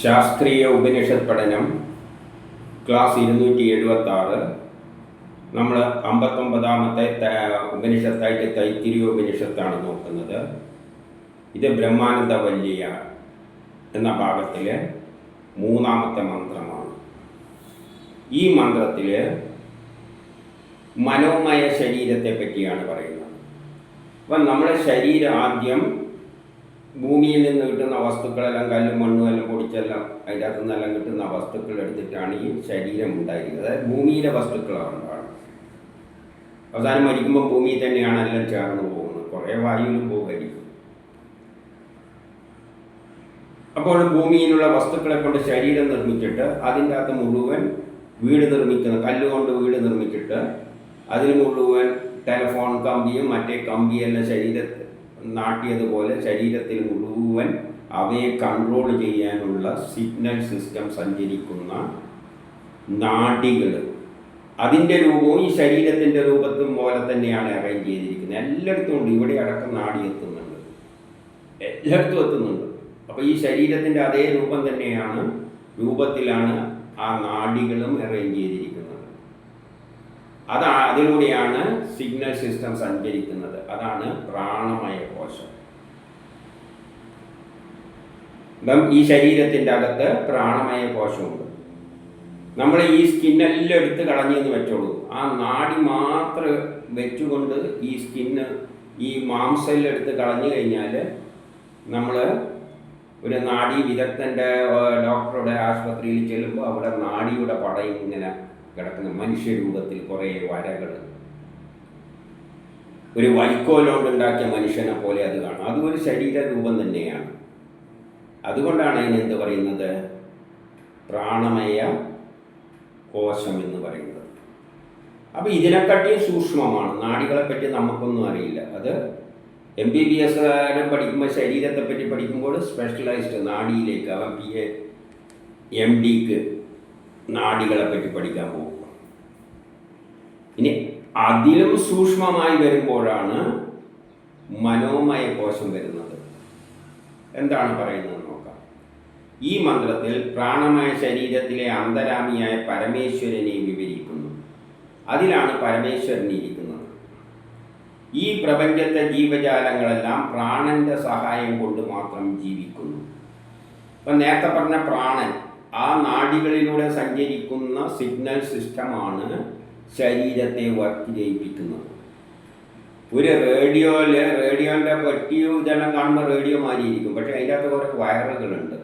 ശാസ്ത്രീയ ഉപനിഷത്ത് പഠനം ക്ലാസ് 276. നമ്മൾ 59ാമത്തെ ഉപനിഷത്തായിട്ട് തൈത്തിരീയ ഉപനിഷത്താണ് നോക്കുന്നത്. ഇത് ബ്രഹ്മാനന്ദ വല്ലിയ എന്ന ഭാഗത്തിലെ 3ാമത്തെ മന്ത്രമാണ്. ഈ മന്ത്രത്തിൽ മനോമയ ശരീരത്തെ പറ്റിയാണ് പറയുന്നത്. അപ്പം നമ്മുടെ ശരീരം ആദ്യം ഭൂമിയിൽ നിന്ന് കിട്ടുന്ന വസ്തുക്കളെല്ലാം കല്ലും മണ്ണും എല്ലാം പൊടിച്ചെല്ലാം അതിൻ്റെ അകത്തു നിന്നെല്ലാം കിട്ടുന്ന വസ്തുക്കൾ എടുത്തിട്ടാണ് ഈ ശരീരം ഉണ്ടായിരിക്കുന്നത്. അതായത് ഭൂമിയിലെ വസ്തുക്കളാണ്. അവസാനം മരിക്കുമ്പോൾ ഭൂമിയിൽ തന്നെയാണ് എല്ലാം ചേർന്ന് പോകുന്നത്. കുറേ വായുവിലും പോകുമായിരിക്കും. അപ്പോൾ ഭൂമിയിലുള്ള വസ്തുക്കളെ കൊണ്ട് ശരീരം നിർമ്മിച്ചിട്ട് അതിൻ്റെ അകത്ത് മുഴുവൻ വീട് നിർമ്മിക്കുന്ന കല്ലുകൊണ്ട് വീട് നിർമ്മിച്ചിട്ട് അതിൽ മുഴുവൻ ടെലഫോൺ കമ്പിയും മറ്റേ കമ്പിയെല്ലാം ശരീരത്തിൽ നാട്ടിയതുപോലെ ശരീരത്തിൽ മുഴുവൻ അവയെ കൺട്രോൾ ചെയ്യാനുള്ള സിഗ്നൽ സിസ്റ്റം സഞ്ചരിക്കുന്ന നാഡികൾ, അതിൻ്റെ രൂപവും ഈ ശരീരത്തിൻ്റെ രൂപത്തും പോലെ തന്നെയാണ് അറേഞ്ച് ചെയ്തിരിക്കുന്നത്. എല്ലായിടത്തും ഉണ്ട്. ഇവിടെ അടക്കം നാഡി എത്തുന്നുണ്ട്, എല്ലായിടത്തും എത്തുന്നുണ്ട്. അപ്പോൾ ഈ ശരീരത്തിൻ്റെ അതേ രൂപം തന്നെയാണ്, രൂപത്തിലാണ് ആ നാഡികളും അറേഞ്ച് ചെയ്തിരിക്കുന്നത്. അതിലൂടെയാണ് സിഗ്നൽ സിസ്റ്റം സഞ്ചരിക്കുന്നത്. അതാണ് പ്രാണമയ കോശം. ഈ ശരീരത്തിൻ്റെ അകത്ത് പ്രാണമയ കോശമുണ്ട്. നമ്മൾ ഈ സ്കിന്നെല്ലാം എടുത്ത് കളഞ്ഞെന്ന് വെച്ചോളൂ. ആ നാഡി മാത്രം വെച്ചുകൊണ്ട് ഈ സ്കിന്ന് ഈ മാംസെല്ലാം എടുത്ത് കളഞ്ഞു കഴിഞ്ഞാൽ നമ്മൾ ഒരു നാഡി വിദഗ്ധൻ്റെ ഡോക്ടറുടെ ആശുപത്രിയിൽ ചെല്ലുമ്പോൾ അവിടെ നാഡിയുടെ പടയും ഇങ്ങനെ കിടക്കുന്ന മനുഷ്യരൂപത്തിൽ കുറേ വരകൾ, ഒരു വൈക്കോലോണ്ടുണ്ടാക്കിയ മനുഷ്യനെ പോലെ അത് കാണും. അതും ഒരു ശരീരരൂപം തന്നെയാണ്. അതുകൊണ്ടാണ് അതിനെന്ത് പറയുന്നത്, പ്രാണമയ കോശം എന്ന് പറയുന്നത്. അപ്പോൾ ഇതിനെക്കാട്ടിയും സൂക്ഷ്മമാണ്. നാഡികളെപ്പറ്റി നമുക്കൊന്നും അറിയില്ല. അത് MBBS പഠിക്കുമ്പോൾ ശരീരത്തെപ്പറ്റി പഠിക്കുമ്പോൾ സ്പെഷ്യലൈസ്ഡ് നാഡിയിലേക്ക് അവൻ MDക്ക് നാഡികളെപ്പറ്റി പഠിക്കാൻ പോകും. ഇനി അതിലും സൂക്ഷ്മമായി വരുമ്പോഴാണ് മനോമയ കോശം വരുന്നത്. എന്താണ് പറയുന്നത് നോക്കാം. ഈ മന്ത്രത്തിൽ പ്രാണമയ ശരീരത്തിലെ അന്തരാമിയായ പരമേശ്വരനെ വിവരിക്കുന്നു. അതിലാണ് പരമേശ്വരൻ ഇരിക്കുന്നത്. ഈ പ്രപഞ്ചത്തെ ജീവജാലങ്ങളെല്ലാം പ്രാണന്റെ സഹായം കൊണ്ട് മാത്രം ജീവിക്കുന്നു. ഇപ്പം നേരത്തെ പറഞ്ഞ പ്രാണൻ, ആ നാഡികളിലൂടെ സഞ്ചരിക്കുന്ന സിഗ്നൽ സിസ്റ്റമാണ് ശരീരത്തെ വർക്ക് ചെയ്യിപ്പിക്കുന്നത്. ഒരു റേഡിയോൻ്റെ പെട്ടിയും ഇതെല്ലാം കാണുമ്പോൾ റേഡിയോ മാറിയിരിക്കും. പക്ഷേ അതിൻ്റെ അകത്ത് കുറേ വയറുകളുണ്ട്.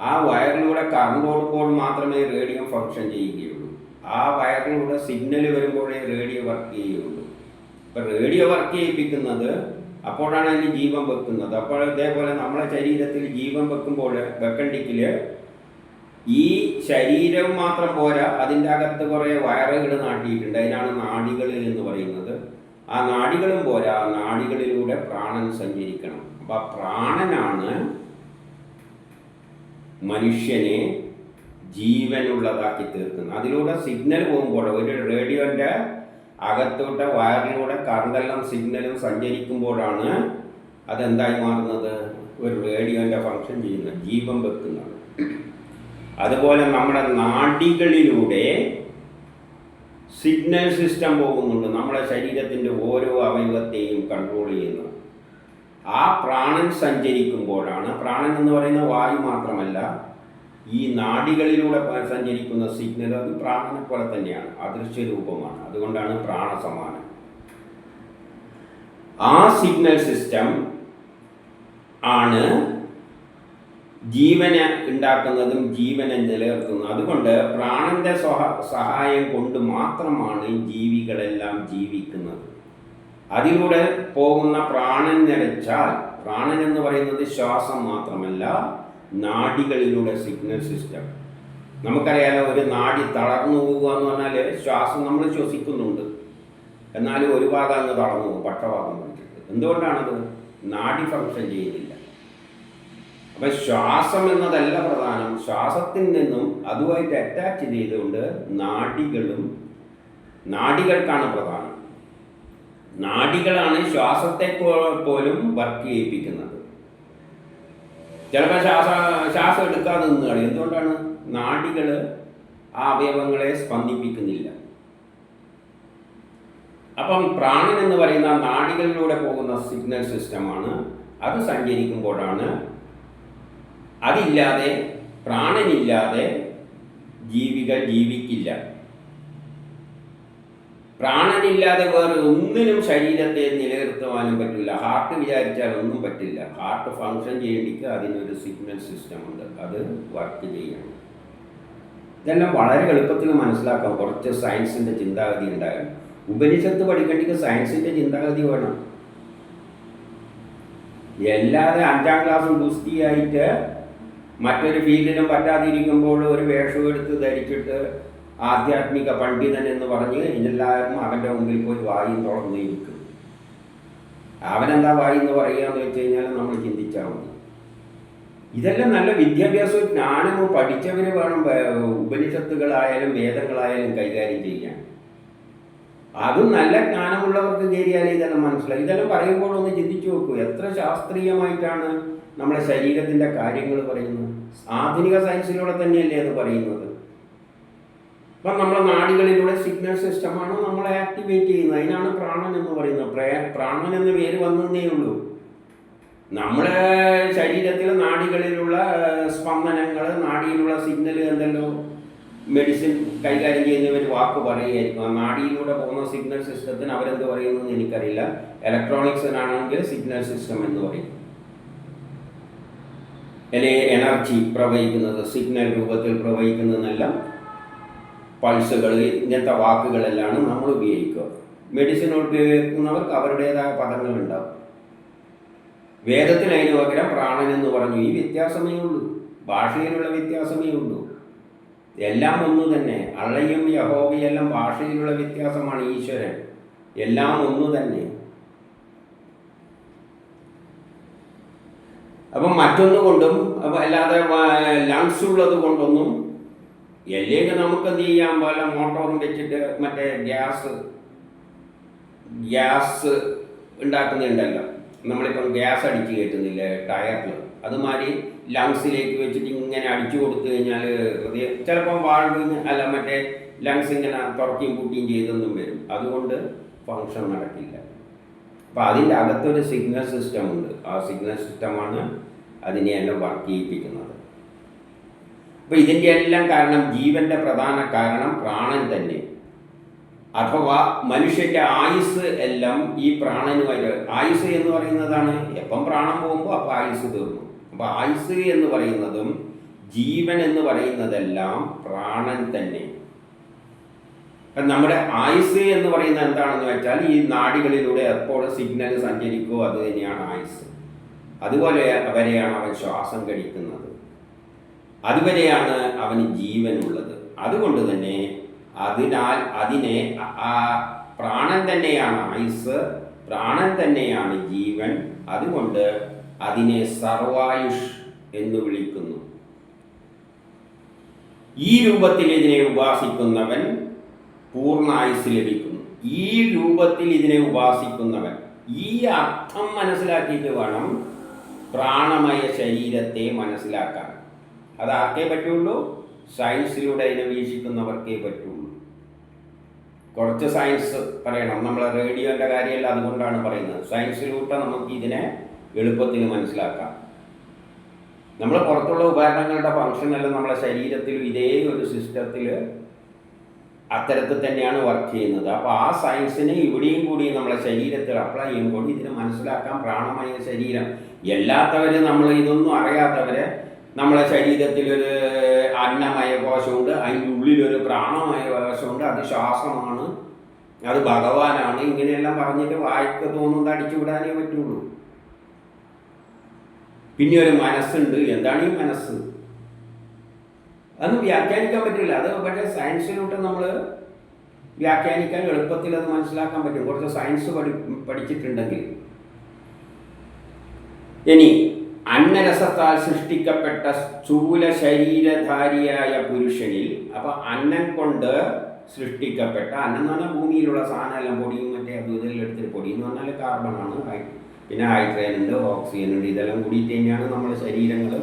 ആ വയറിലൂടെ കറണ്ട് ഓടുമ്പോൾ മാത്രമേ റേഡിയോ ഫങ്ഷൻ ചെയ്യുകയുള്ളൂ. ആ വയറിലൂടെ സിഗ്നൽ വരുമ്പോഴേ റേഡിയോ വർക്ക് ചെയ്യുകയുള്ളൂ. ഇപ്പം റേഡിയോ വർക്ക് ചെയ്യിപ്പിക്കുന്നത് അപ്പോഴാണ് അതിന് ജീവൻ വെക്കുന്നത്. അപ്പോൾ ഇതേപോലെ നമ്മളെ ശരീരത്തിൽ ജീവൻ വെക്കണ്ടെങ്കിൽ ഈ ശരീരം മാത്രം പോരാ, അതിൻ്റെ അകത്ത് കുറേ വയറുകൾ നാട്ടിയിട്ടുണ്ട്. അതിനാണ് നാഡികൾ എന്ന് പറയുന്നത്. ആ നാഡികളും പോരാ, ആ നാഡികളിലൂടെ പ്രാണൻ സഞ്ചരിക്കണം. അപ്പം ആ പ്രാണനാണ് മനുഷ്യനെ ജീവനുള്ളതാക്കി തീർക്കുന്നത്. അതിലൂടെ സിഗ്നൽ പോകുമ്പോൾ ഒരു റേഡിയോൻ്റെ അകത്തോട്ട് വയറിലൂടെ കറണ്ടെല്ലാം സിഗ്നലും സഞ്ചരിക്കുമ്പോഴാണ് അതെന്തായി മാറുന്നത്, ഒരു റേഡിയോൻ്റെ ഫങ്ഷൻ ചെയ്യുന്നത്, ജീവൻ വെക്കുന്നത്. അതുപോലെ നമ്മുടെ നാഡികളിലൂടെ സിഗ്നൽ സിസ്റ്റം പോകുന്നുണ്ട്. നമ്മുടെ ശരീരത്തിൻ്റെ ഓരോ അവയവത്തെയും കൺട്രോൾ ചെയ്യുന്നത്. ആ പ്രാണൻ സഞ്ചരിക്കുമ്പോഴാണ്, പ്രാണൻ എന്ന് പറയുന്ന വായു മാത്രമല്ല, ഈ നാഡികളിലൂടെ സഞ്ചരിക്കുന്ന സിഗ്നൽ അത് പ്രാണനെ പോലെ തന്നെയാണ്, അദൃശ്യ രൂപമാണ്. അതുകൊണ്ടാണ് പ്രാണസമാനം. ആ സിഗ്നൽ സിസ്റ്റം ആണ് ജീവനെ ഉണ്ടാക്കുന്നതും ജീവനെ നിലനിർത്തുന്നതും. അതുകൊണ്ട് പ്രാണന്റെ സഹായം കൊണ്ട് മാത്രമാണ് ജീവികളെല്ലാം ജീവിക്കുന്നത്. അതിലൂടെ പോകുന്ന പ്രാണൻ നിലച്ചാൽ, പ്രാണൻ എന്ന് പറയുന്നത് ശ്വാസം മാത്രമല്ല, നാഡികളിലൂടെ സിഗ്നൽ സിസ്റ്റം. നമുക്കറിയാലോ, ഒരു നാഡി തളർന്നു പോകുക എന്ന് പറഞ്ഞാൽ ശ്വാസം നമ്മൾ ശ്വസിക്കുന്നുണ്ട്, എന്നാലും ഒരു ഭാഗം അങ്ങ് തളർന്നു പോകും, പക്ഷഭാഗം പിടിച്ചിട്ട്. എന്തുകൊണ്ടാണത്? നാഡി ഫങ്ഷൻ ചെയ്യുന്നില്ല. അപ്പം ശ്വാസം എന്നതല്ല പ്രധാനം. ശ്വാസത്തിൽ നിന്നും അതുമായിട്ട് അറ്റാച്ച് ചെയ്തുകൊണ്ട് നാഡികൾക്കാണ് പ്രധാനം. നാഡികളാണ് ശ്വാസത്തെ പോലും വർക്ക് ചെയ്യിപ്പിക്കുന്നത്. ചിലപ്പോൾ ശ്വാസം എടുക്കാതെ നിന്ന് കളയും. എന്തുകൊണ്ടാണ്? നാഡികൾ ആ അവയവങ്ങളെ സ്പന്ദിപ്പിക്കുന്നില്ല. അപ്പം പ്രാണൻ എന്ന് പറയുന്ന നാഡികളിലൂടെ പോകുന്ന സിഗ്നൽ സിസ്റ്റമാണ്. അത് സഞ്ചരിക്കുമ്പോഴാണ്, അതില്ലാതെ, പ്രാണനില്ലാതെ ജീവികൾ ജീവിക്കില്ല. പ്രാണനില്ലാതെ വേറെ ഒന്നിനും ശരീരത്തെ നിലനിർത്തുവാനും പറ്റില്ല. ഹാർട്ട് വിചാരിച്ചാൽ ഒന്നും പറ്റില്ല. ഹാർട്ട് ഫങ്ഷൻ ചെയ്യേണ്ടിക്ക് അതിനൊരു സിഗ്നൽ സിസ്റ്റം ഉണ്ട്, അത് വർക്ക് ചെയ്യണം. ഇതെല്ലാം വളരെ എളുപ്പത്തിൽ മനസ്സിലാക്കാം. കുറച്ച് സയൻസിൻ്റെ ചിന്താഗതി ഉണ്ടായാൽ. ഉപനിഷത്ത് പഠിക്കേണ്ടിക്ക് സയൻസിൻ്റെ ചിന്താഗതി വേണം. എല്ലാതെ 5ാം ക്ലാസ്സും ഗുസ്തിയായിട്ട് മറ്റൊരു ഫീൽഡിനും പറ്റാതിരിക്കുമ്പോൾ ഒരു വേഷം എടുത്ത് ധരിച്ചിട്ട് ആധ്യാത്മിക പണ്ഡിതൻ എന്ന് പറഞ്ഞ് എല്ലാവരും അവൻ്റെ മുമ്പിൽ പോയി വായും തുറന്നിരിക്കും. അവനെന്താ വായി എന്ന് പറയുക എന്ന് വെച്ച് കഴിഞ്ഞാൽ നമ്മൾ ചിന്തിച്ചാൽ മതി. ഇതെല്ലാം നല്ല വിദ്യാഭ്യാസവും ജ്ഞാനവും പഠിച്ചവർ വേണം ഉപനിഷത്തുകളായാലും വേദങ്ങളായാലും കൈകാര്യം ചെയ്യാൻ. അതും നല്ല ജ്ഞാനമുള്ളവർക്ക് കയറിയാലേ ഇതെല്ലാം മനസ്സിലായി. ഇതെല്ലാം പറയുമ്പോഴൊന്ന് ചിന്തിച്ചു നോക്കൂ, എത്ര ശാസ്ത്രീയമായിട്ടാണ് നമ്മുടെ ശരീരത്തിൻ്റെ കാര്യങ്ങൾ പറയുന്നത്. ആധുനിക സയൻസിലൂടെ തന്നെയല്ലേ അത് പറയുന്നത്. അപ്പം നമ്മളെ നാഡികളിലൂടെ സിഗ്നൽ സിസ്റ്റമാണ് നമ്മളെ ആക്ടിവേറ്റ് ചെയ്യുന്നത്. അതിനാണ് പ്രാണൻ എന്ന് പറയുന്നത്. പ്രാണൻ എന്ന് പേര് വന്നതേ ഉള്ളൂ. നമ്മുടെ ശരീരത്തിലെ നാഡികളിലുള്ള സ്പന്ദനങ്ങൾ, നാഡിയിലുള്ള സിഗ്നൽ എന്തല്ലോ മെഡിസിൻ കൈകാര്യം ചെയ്യുന്നവർ വാക്ക് പറയുമായിരിക്കും. ആ നാഡിയിലൂടെ പോകുന്ന സിഗ്നൽ സിസ്റ്റത്തിന് അവരെന്ത് പറയുന്നതെന്ന് എനിക്കറിയില്ല. ഇലക്ട്രോണിക്സിനാണെങ്കിൽ സിഗ്നൽ സിസ്റ്റം എന്ന് പറയും. അല്ലെങ്കിൽ എനർജി പ്രവഹിക്കുന്നത്, സിഗ്നൽ രൂപത്തിൽ പ്രവഹിക്കുന്നതെന്നെല്ലാം പൾസുകൾ, ഇങ്ങനത്തെ വാക്കുകളെല്ലാം നമ്മൾ ഉപയോഗിക്കുക. മെഡിസിൻ ഉപയോഗിക്കുന്നവർക്ക് അവരുടേതായ പദങ്ങളുണ്ടാവും. വേദത്തിന് അതിന് പകരം പ്രാണൻ എന്ന് പറഞ്ഞു. ഈ വ്യത്യാസമേ ഉള്ളൂ, ഭാഷയിലുള്ള വ്യത്യാസമേ ഉള്ളൂ. എല്ലാം ഒന്നു തന്നെ. അള്ളയും യഹോവയെല്ലാം ഭാഷയിലുള്ള വ്യത്യാസമാണ്. ഈശ്വരൻ എല്ലാം ഒന്നു തന്നെ. അപ്പം മറ്റൊന്നുകൊണ്ടും അല്ലാതെ ലങ്സ് ഉള്ളത് കൊണ്ടൊന്നും എല്ലേക്ക് നമുക്ക് എന്ത് ചെയ്യാൻ പോലെ മോട്ടോറും വെച്ചിട്ട് മറ്റേ ഗ്യാസ് ഉണ്ടാക്കുന്നുണ്ടല്ലോ. നമ്മളിപ്പം ഗ്യാസ് അടിച്ച് കയറ്റുന്നില്ല ടയറിൽ, അതുമാതിരി ലങ്സിലേക്ക് വെച്ചിട്ട് ഇങ്ങനെ അടിച്ചു കൊടുത്തു കഴിഞ്ഞാൽ ചിലപ്പം വാൾവ് അല്ല മറ്റേ ലങ്സ് ഇങ്ങനെ തുറക്കുകയും പൂട്ടിയും ചെയ്തൊന്നും വരും. അതുകൊണ്ട് ഫങ്ഷൻ നടക്കില്ല. അപ്പോൾ അതിൻ്റെ അകത്തൊരു സിഗ്നൽ സിസ്റ്റം ഉണ്ട്. ആ സിഗ്നൽ സിസ്റ്റമാണ് അതിനെയെല്ലാം വർക്ക് ചെയ്യിപ്പിക്കുന്നത്. അപ്പോൾ ഇതിൻ്റെ എല്ലാം കാരണം, ജീവൻ്റെ പ്രധാന കാരണം പ്രാണൻ തന്നെ. അഥവാ മനുഷ്യൻ്റെ ആയുസ് എല്ലാം ഈ പ്രാണനുമായി. ആയുസ് എന്ന് പറയുന്നതാണ് എപ്പം പ്രാണൻ പോകുമ്പോൾ അപ്പോൾ ആയുസ് തീർന്നു. അപ്പോൾ ആയുസ് എന്ന് പറയുന്നതും ജീവൻ എന്ന് പറയുന്നതെല്ലാം പ്രാണൻ തന്നെ. അപ്പം നമ്മുടെ ആയുസ് എന്ന് പറയുന്നത് എന്താണെന്ന് വെച്ചാൽ ഈ നാഡികളിലൂടെ എപ്പോൾ സിഗ്നൽ സഞ്ചരിക്കുമോ അത് തന്നെയാണ് ആയുസ്. അതുപോലെ വരെയാണ് അവൻ ശ്വാസം കഴിക്കുന്നത്, അതുവരെയാണ് അവന് ജീവനുള്ളത്. അതുകൊണ്ട് തന്നെ അതിനാൽ അതിനെ പ്രാണൻ തന്നെയാണ് ആയുസ്, പ്രാണൻ തന്നെയാണ് ജീവൻ. അതുകൊണ്ട് അതിനെ സർവായുഷ് എന്ന് വിളിക്കുന്നു. ഈ രൂപത്തിൽ ഇതിനെ ഉപാസിക്കുന്നവൻ പൂർണ്ണായുസ് ലഭിക്കുന്നു. ഈ രൂപത്തിൽ ഇതിനെ ഉപാസിക്കുന്നവൻ, ഈ അർത്ഥം മനസ്സിലാക്കിയിട്ട് വേണം പ്രാണമയ ശരീരത്തെ മനസ്സിലാക്കാൻ. അതാർക്കേ പറ്റുള്ളൂ? സയൻസിലൂടെ അതിനെ വീക്ഷിക്കുന്നവർക്കേ പറ്റുള്ളൂ. കുറച്ച് സയൻസ് പറയണം. നമ്മളെ റേഡിയോൻ്റെ കാര്യമല്ല, അതുകൊണ്ടാണ് പറയുന്നത്. സയൻസിലൂടെ നമുക്ക് ഇതിനെ എളുപ്പത്തിൽ മനസ്സിലാക്കാം. നമ്മൾ പുറത്തുള്ള ഉപകരണങ്ങളുടെ ഫങ്ഷനെല്ലാം നമ്മളെ ശരീരത്തിലും ഇതേ ഒരു സിസ്റ്റത്തിൽ അത്തരത്തിൽ തന്നെയാണ് വർക്ക് ചെയ്യുന്നത്. അപ്പോൾ ആ സയൻസിനെ ഇവിടെയും കൂടി നമ്മളെ ശരീരത്തിൽ അപ്ലൈ ചെയ്യുമ്പോൾ ഇതിനെ മനസ്സിലാക്കാം. പ്രാണമയ ശരീരം എല്ലാത്തവർ, നമ്മൾ ഇതൊന്നും അറിയാത്തവരെ, നമ്മളെ ശരീരത്തിലൊരു അന്നമയ കോശമുണ്ട്, അതിൻ്റെ ഉള്ളിലൊരു പ്രാണമയ കോശമുണ്ട്, അത് ശ്വാസമാണ്, അത് ഭഗവാനാണ്, ഇങ്ങനെയെല്ലാം പറഞ്ഞിട്ട് വായിക്ക് തോന്നുന്നത് അടിച്ചുവിടാനേ പറ്റുള്ളൂ. പിന്നെ ഒരു മനസ്സുണ്ട്. എന്താണ് ഈ മനസ്സ്? അതൊന്നും വ്യാഖ്യാനിക്കാൻ പറ്റില്ല. അത് പക്ഷേ സയൻസിലോട്ട് നമ്മൾ വ്യാഖ്യാനിക്കാൻ എളുപ്പത്തിൽ അത് മനസ്സിലാക്കാൻ പറ്റും, കുറച്ച് സയൻസ് പഠിച്ചിട്ടുണ്ടെങ്കിൽ. ഇനി അന്നരസത്താൽ സൃഷ്ടിക്കപ്പെട്ട സ്ഥൂല ശരീരധാരിയായ പുരുഷനിൽ, അപ്പോൾ അന്നം കൊണ്ട് സൃഷ്ടിക്കപ്പെട്ട, അന്നം എന്ന് പറഞ്ഞാൽ ഭൂമിയിലുള്ള സാധനമെല്ലാം, പൊടിയും മറ്റേ അതും ഇതെല്ലാം എടുത്തിട്ട്, പൊടി എന്ന് പറഞ്ഞാൽ കാർബണാണ്. പിന്നെ ഹൈഡ്രജൻ ഉണ്ട്, ഓക്സിജൻ ഉണ്ട്. ഇതെല്ലാം കൂടിയിട്ട് തന്നെയാണ് നമ്മുടെ ശരീരങ്ങൾ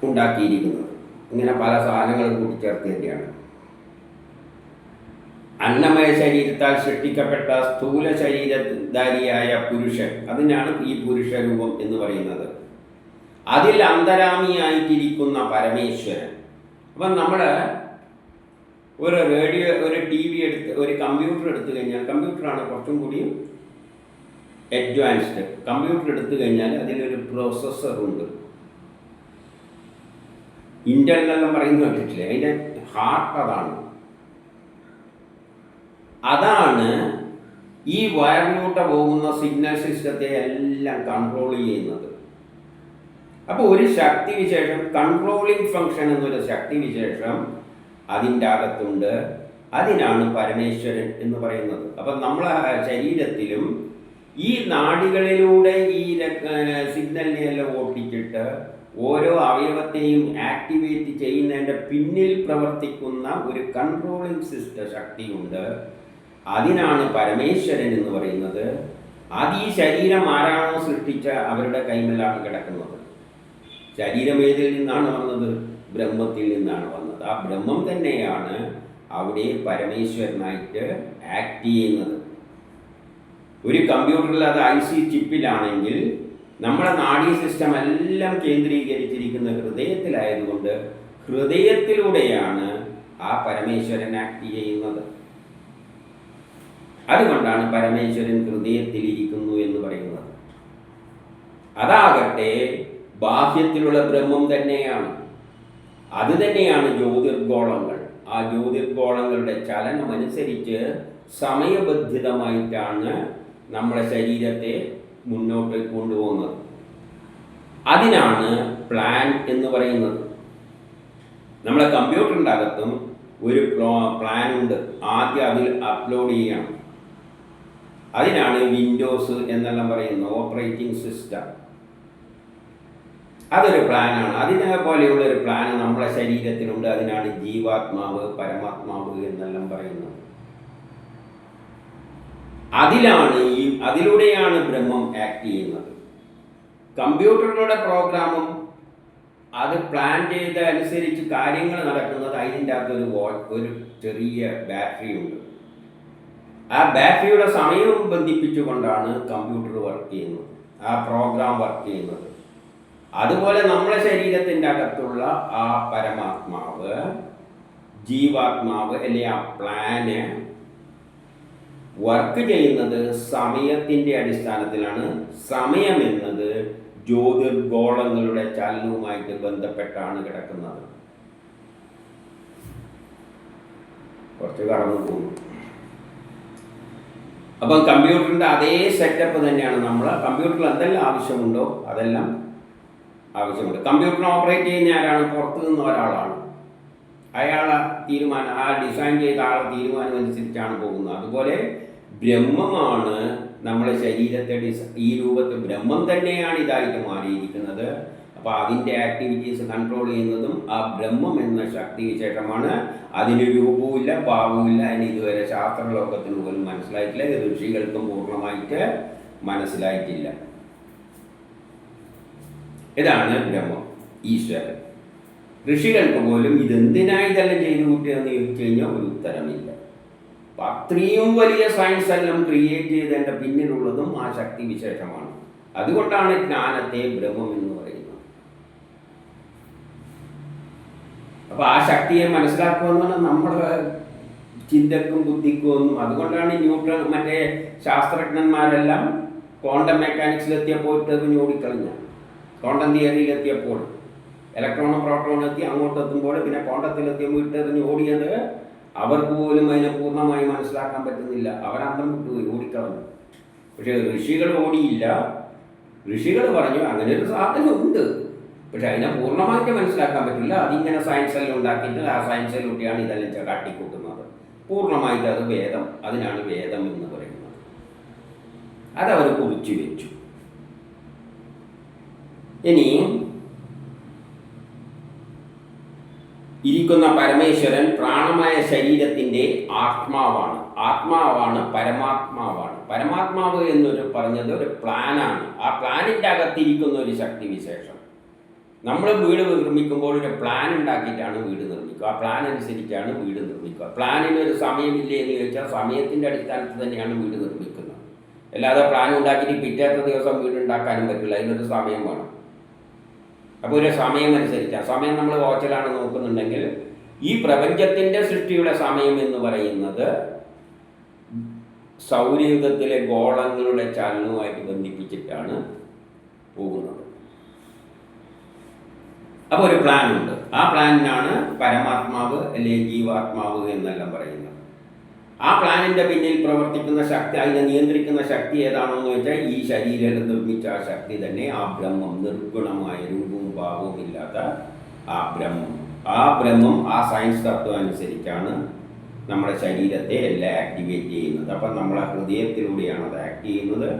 ഉണ്ടാക്കിയിരിക്കുന്നത്. ഇങ്ങനെ പല സാധനങ്ങളും കൂട്ടിച്ചേർത്ത് തന്നെയാണ്. അന്നമയ ശരീരത്താൽ സൃഷ്ടിക്കപ്പെട്ട സ്ഥൂല ശരീരധാരിയായ പുരുഷൻ, അതിനാണ് ഈ പുരുഷരൂപം എന്ന് പറയുന്നത്. അതിൽ അന്തരാമിയായിട്ടിരിക്കുന്ന പരമേശ്വരൻ. അപ്പം നമ്മൾ ഒരു റേഡിയോ, ഒരു TV എടുത്ത്, ഒരു കമ്പ്യൂട്ടർ എടുത്തു കഴിഞ്ഞാൽ, കമ്പ്യൂട്ടറാണ് കുറച്ചും കൂടി അഡ്വാൻസ്ഡ്. കമ്പ്യൂട്ടർ എടുത്തു കഴിഞ്ഞാൽ അതിലൊരു പ്രോസസ്സറുണ്ട്. ഇൻ്റൽ എന്നെല്ലാം പറയുന്നത് കേട്ടിട്ടില്ലേ? അതിൻ്റെ ഹാർട്ട് അതാണ് ഈ വയറിലൂടെ പോകുന്ന സിഗ്നൽ സിസ്റ്റത്തെ എല്ലാം കൺട്രോൾ ചെയ്യുന്നത്. അപ്പോൾ ഒരു ശക്തിവിശേഷം, കൺട്രോളിങ് ഫങ്ഷൻ എന്നൊരു ശക്തിവിശേഷം അതിൻ്റെ അകത്തുണ്ട്. അതിനാണ് പരമേശ്വരൻ എന്ന് പറയുന്നത്. അപ്പം നമ്മളെ ശരീരത്തിലും ഈ നാഡികളിലൂടെ ഈ സിഗ്നലിനെയെല്ലാം ഓട്ടിച്ചിട്ട് ഓരോ അവയവത്തെയും ആക്ടിവേറ്റ് ചെയ്യുന്നതിൻ്റെ പിന്നിൽ പ്രവർത്തിക്കുന്ന ഒരു കൺട്രോളിങ് ശക്തിയുണ്ട്. അതിനാണ് പരമേശ്വരൻ എന്ന് പറയുന്നത്. അത് ഈ ശരീരം ആരാണോ സൃഷ്ടിച്ച അവരുടെ കൈമലാണ് കിടക്കുന്നത്. ശരീരം ഏതിൽ നിന്നാണ് വന്നത്? ബ്രഹ്മത്തിൽ നിന്നാണ് വന്നത്. ആ ബ്രഹ്മം തന്നെയാണ് അവിടെ പരമേശ്വരനായിട്ട് ആക്ട് ചെയ്യുന്നത്. ഒരു കമ്പ്യൂട്ടറിൽ അത് IC ചിപ്പിലാണെങ്കിൽ നമ്മുടെ നാഡീ സിസ്റ്റം എല്ലാം കേന്ദ്രീകരിച്ചിരിക്കുന്ന ഹൃദയത്തിലായതുകൊണ്ട് ഹൃദയത്തിലൂടെയാണ് ആ പരമേശ്വരൻ ആക്ട് ചെയ്യുന്നത്. അതുകൊണ്ടാണ് പരമേശ്വരൻ ഹൃദയത്തിലിരിക്കുന്നു എന്ന് പറയുന്നത്. അതാകട്ടെ ബാഹ്യത്തിലുള്ള ബ്രഹ്മം തന്നെയാണ്. അത് തന്നെയാണ് ജ്യോതിർഗോളങ്ങൾ. ആ ജ്യോതിർഗോളങ്ങളുടെ ചലനമനുസരിച്ച് സമയബന്ധിതമായിട്ടാണ് നമ്മുടെ ശരീരത്തെ മുന്നോട്ട് കൊണ്ടുപോകുന്നത്. അതിനാണ് പ്ലാൻ എന്ന് പറയുന്നത്. നമ്മളെ കമ്പ്യൂട്ടറിൻ്റെ അകത്തും ഒരു പ്ലാൻ ഉണ്ട്. ആദ്യം അതിൽ അപ്ലോഡ് ചെയ്യണം. അതിനാണ് വിൻഡോസ് എന്നെല്ലാം പറയുന്നത്, ഓപ്പറേറ്റിംഗ് സിസ്റ്റം. അതൊരു പ്ലാനാണ്. അതിനെ പോലെയുള്ള ഒരു പ്ലാൻ നമ്മുടെ ശരീരത്തിലുണ്ട്. അതിനാണ് ജീവാത്മാവ്, പരമാത്മാവ് എന്നെല്ലാം പറയുന്നത്. അതിലൂടെയാണ് ബ്രഹ്മം ആക്ട് ചെയ്യുന്നത്. കമ്പ്യൂട്ടറുകളുടെ പ്രോഗ്രാമും അത് പ്ലാൻ ചെയ്ത അനുസരിച്ച് കാര്യങ്ങൾ നടക്കുന്നത്. അതിൻ്റെ അകത്തൊരു ഒരു ചെറിയ ബാറ്ററി ഉണ്ട്. ആ ബാറ്ററിയുടെ സമയവും ബന്ധിപ്പിച്ചുകൊണ്ടാണ് കമ്പ്യൂട്ടർ വർക്ക് ചെയ്യുന്നത്, ആ പ്രോഗ്രാം വർക്ക് ചെയ്യുന്നത്. അതുപോലെ നമ്മുടെ ശരീരത്തിൻ്റെ അകത്തുള്ള ആ പരമാത്മാവ്, ജീവാത്മാവ് അല്ലെ ആ പ്ലാന് വർക്ക് ചെയ്യുന്നത് സമയത്തിൻ്റെ അടിസ്ഥാനത്തിലാണ്. സമയം എന്നത് ജ്യോതിർഗോളങ്ങളുടെ ചലനവുമായിട്ട് ബന്ധപ്പെട്ടാണ് കിടക്കുന്നത്. കുറച്ച് കടന്നു പോകുന്നു. അപ്പം കമ്പ്യൂട്ടറിൻ്റെ അതേ സെറ്റപ്പ് തന്നെയാണ്. നമ്മൾ കമ്പ്യൂട്ടറിൽ എന്തെല്ലാം ആവശ്യമുണ്ടോ അതെല്ലാം ആവശ്യമുണ്ട്. കമ്പ്യൂട്ടറിനെ ഓപ്പറേറ്റ് ചെയ്യുന്ന ആരാണ്? പുറത്തു നിന്ന് ഒരാളാണ്. അയാളെ തീരുമാനം, ആ ഡിസൈൻ ചെയ്ത ആളെ തീരുമാനം അനുസരിച്ചാണ് പോകുന്നത്. അതുപോലെ ബ്രഹ്മമാണ് നമ്മുടെ ശരീരത്തെ ഈ രൂപത്തിൽ ബ്രഹ്മം തന്നെയാണ് ഇതായിട്ട് മാറിയിരിക്കുന്നത്. അപ്പോൾ അതിൻ്റെ ആക്ടിവിറ്റീസ് കൺട്രോൾ ചെയ്യുന്നതും ആ ബ്രഹ്മം എന്ന ശക്തി വിശേഷമാണ്. അതിന് രൂപവുമില്ല, ഭാവവുമില്ല. അതിന് ഇതുവരെ ശാസ്ത്രലോകത്തിന് പോലും മനസ്സിലായിട്ടില്ല. ഋഷികൾക്കും പൂർണ്ണമായിട്ട് മനസ്സിലായിട്ടില്ല. ഇതാണ് ബ്രഹ്മം, ഈശ്വരൻ. ഋഷികൾക്ക് പോലും ഇതെന്തിനായി ഇതെല്ലാം ചെയ്തു കൂട്ടിയെന്ന് ചോദിച്ചു കഴിഞ്ഞാൽ ഒരു ഉത്തരമില്ല. അപ്പം അത്രയും വലിയ സയൻസ് എല്ലാം ക്രിയേറ്റ് ചെയ്തതിൻ്റെ പിന്നിലുള്ളതും ആ ശക്തി വിശേഷമാണ്. അതുകൊണ്ടാണ് ജ്ഞാനത്തെ ബ്രഹ്മം എന്ന് പറയുന്നത്. അപ്പോൾ ആ ശക്തിയെ മനസ്സിലാക്കുക എന്ന് പറഞ്ഞാൽ നമ്മുടെ ചിന്തക്കും ബുദ്ധിക്കും ഒന്നും. അതുകൊണ്ടാണ് ന്യൂട്ടൺ മറ്റേ ശാസ്ത്രജ്ഞന്മാരെല്ലാം ക്വാണ്ടം മെക്കാനിക്സിലെത്തിയപ്പോൾ ഇട്ടെറിഞ്ഞ് ഓടിക്കളഞ്ഞ. ക്വാണ്ടം തിയറിയിലെത്തിയപ്പോൾ ഇലക്ട്രോണും പ്രോട്ടോണും എത്തി, അങ്ങോട്ട് എത്തുമ്പോൾ പിന്നെ ക്വാണ്ടത്തിലെത്തിയപ്പോൾ ഇട്ടെറിഞ്ഞ് ഓടിയത് അവർക്ക് പോലും അതിനെ പൂർണ്ണമായി മനസ്സിലാക്കാൻ പറ്റുന്നില്ല. അവരന്തം വിട്ടുപോയി, ഓടിക്കളഞ്ഞു. പക്ഷേ ഋഷികൾ ഓടിയില്ല. ഋഷികൾ പറഞ്ഞു അങ്ങനെ ഒരു സാധനമുണ്ട്, പക്ഷെ അതിനെ പൂർണ്ണമായിട്ട് മനസ്സിലാക്കാൻ പറ്റില്ല. അതിങ്ങനെ സയൻസെല്ലാം ഉണ്ടാക്കിയിട്ട് ആ സയൻസിലൂടെയാണ് ഇതെല്ലാം കാട്ടിക്കൂട്ടുന്നത്. പൂർണ്ണമായിട്ട് അത് വേദം, അതിനാണ് വേദം എന്ന് പറയുന്നത്. അതവർ കുറിച്ചു വെച്ചു. ഇനി ഇരിക്കുന്ന പരമേശ്വരൻ പ്രാണമായ ശരീരത്തിൻ്റെ ആത്മാവാണ്. ആത്മാവാണ്, പരമാത്മാവാണ്. പരമാത്മാവ് എന്നൊരു പറഞ്ഞത് ഒരു പ്ലാനാണ്. ആ പ്ലാനിൻ്റെ അകത്തിരിക്കുന്ന ഒരു ശക്തി വിശേഷം. നമ്മൾ വീട് നിർമ്മിക്കുമ്പോൾ ഒരു പ്ലാൻ ഉണ്ടാക്കിയിട്ടാണ് വീട് നിർമ്മിക്കുക. ആ പ്ലാൻ അനുസരിച്ചാണ് വീട് നിർമ്മിക്കുക. പ്ലാനിന് ഒരു സമയമില്ലേ എന്ന് ചോദിച്ചാൽ സമയത്തിൻ്റെ അടിസ്ഥാനത്തിൽ തന്നെയാണ് വീട് നിർമ്മിക്കുന്നത്. അല്ലാതെ പ്ലാൻ ഉണ്ടാക്കിയിട്ട് പിറ്റേത്തെ ദിവസം വീട് ഉണ്ടാക്കാനും പറ്റില്ല. അതിനൊരു സമയം വേണം. അപ്പോൾ ഒരു സമയം അനുസരിച്ചാണ്. സമയം നമ്മൾ വാച്ചിലാണ് നോക്കുന്നുണ്ടെങ്കിൽ ഈ പ്രപഞ്ചത്തിൻ്റെ സൃഷ്ടിയുടെ സമയം എന്ന് പറയുന്നത് സൗരയൂഥത്തിലെ ഗോളങ്ങളുടെ ചലനവുമായിട്ട് ബന്ധിപ്പിച്ചിട്ടാണ് പോകുന്നത്. അപ്പോൾ ഒരു പ്ലാൻ ഉണ്ട്. ആ പ്ലാനിനാണ് പരമാത്മാവ് അല്ലെങ്കിൽ ജീവാത്മാവ് എന്നെല്ലാം പറയുന്നത്. ആ പ്ലാനിൻ്റെ പിന്നിൽ പ്രവർത്തിക്കുന്ന ശക്തി, അതിനെ നിയന്ത്രിക്കുന്ന ശക്തി ഏതാണോ എന്ന് വെച്ചാൽ ഈ ശരീരം നിർമ്മിച്ച ആ ശക്തി തന്നെ, ആ ബ്രഹ്മം, നിർഗുണമായ രൂപവും ഭാവവും ഇല്ലാത്ത ആ ബ്രഹ്മം. ആ ബ്രഹ്മം ആ സയൻസ് തത്വം അനുസരിച്ചാണ് നമ്മുടെ ശരീരത്തെ എല്ലാം ആക്ടിവേറ്റ് ചെയ്യുന്നത്. അപ്പം നമ്മളെ ഹൃദയത്തിലൂടെയാണ് അത് ആക്ട് ചെയ്യുന്നത്.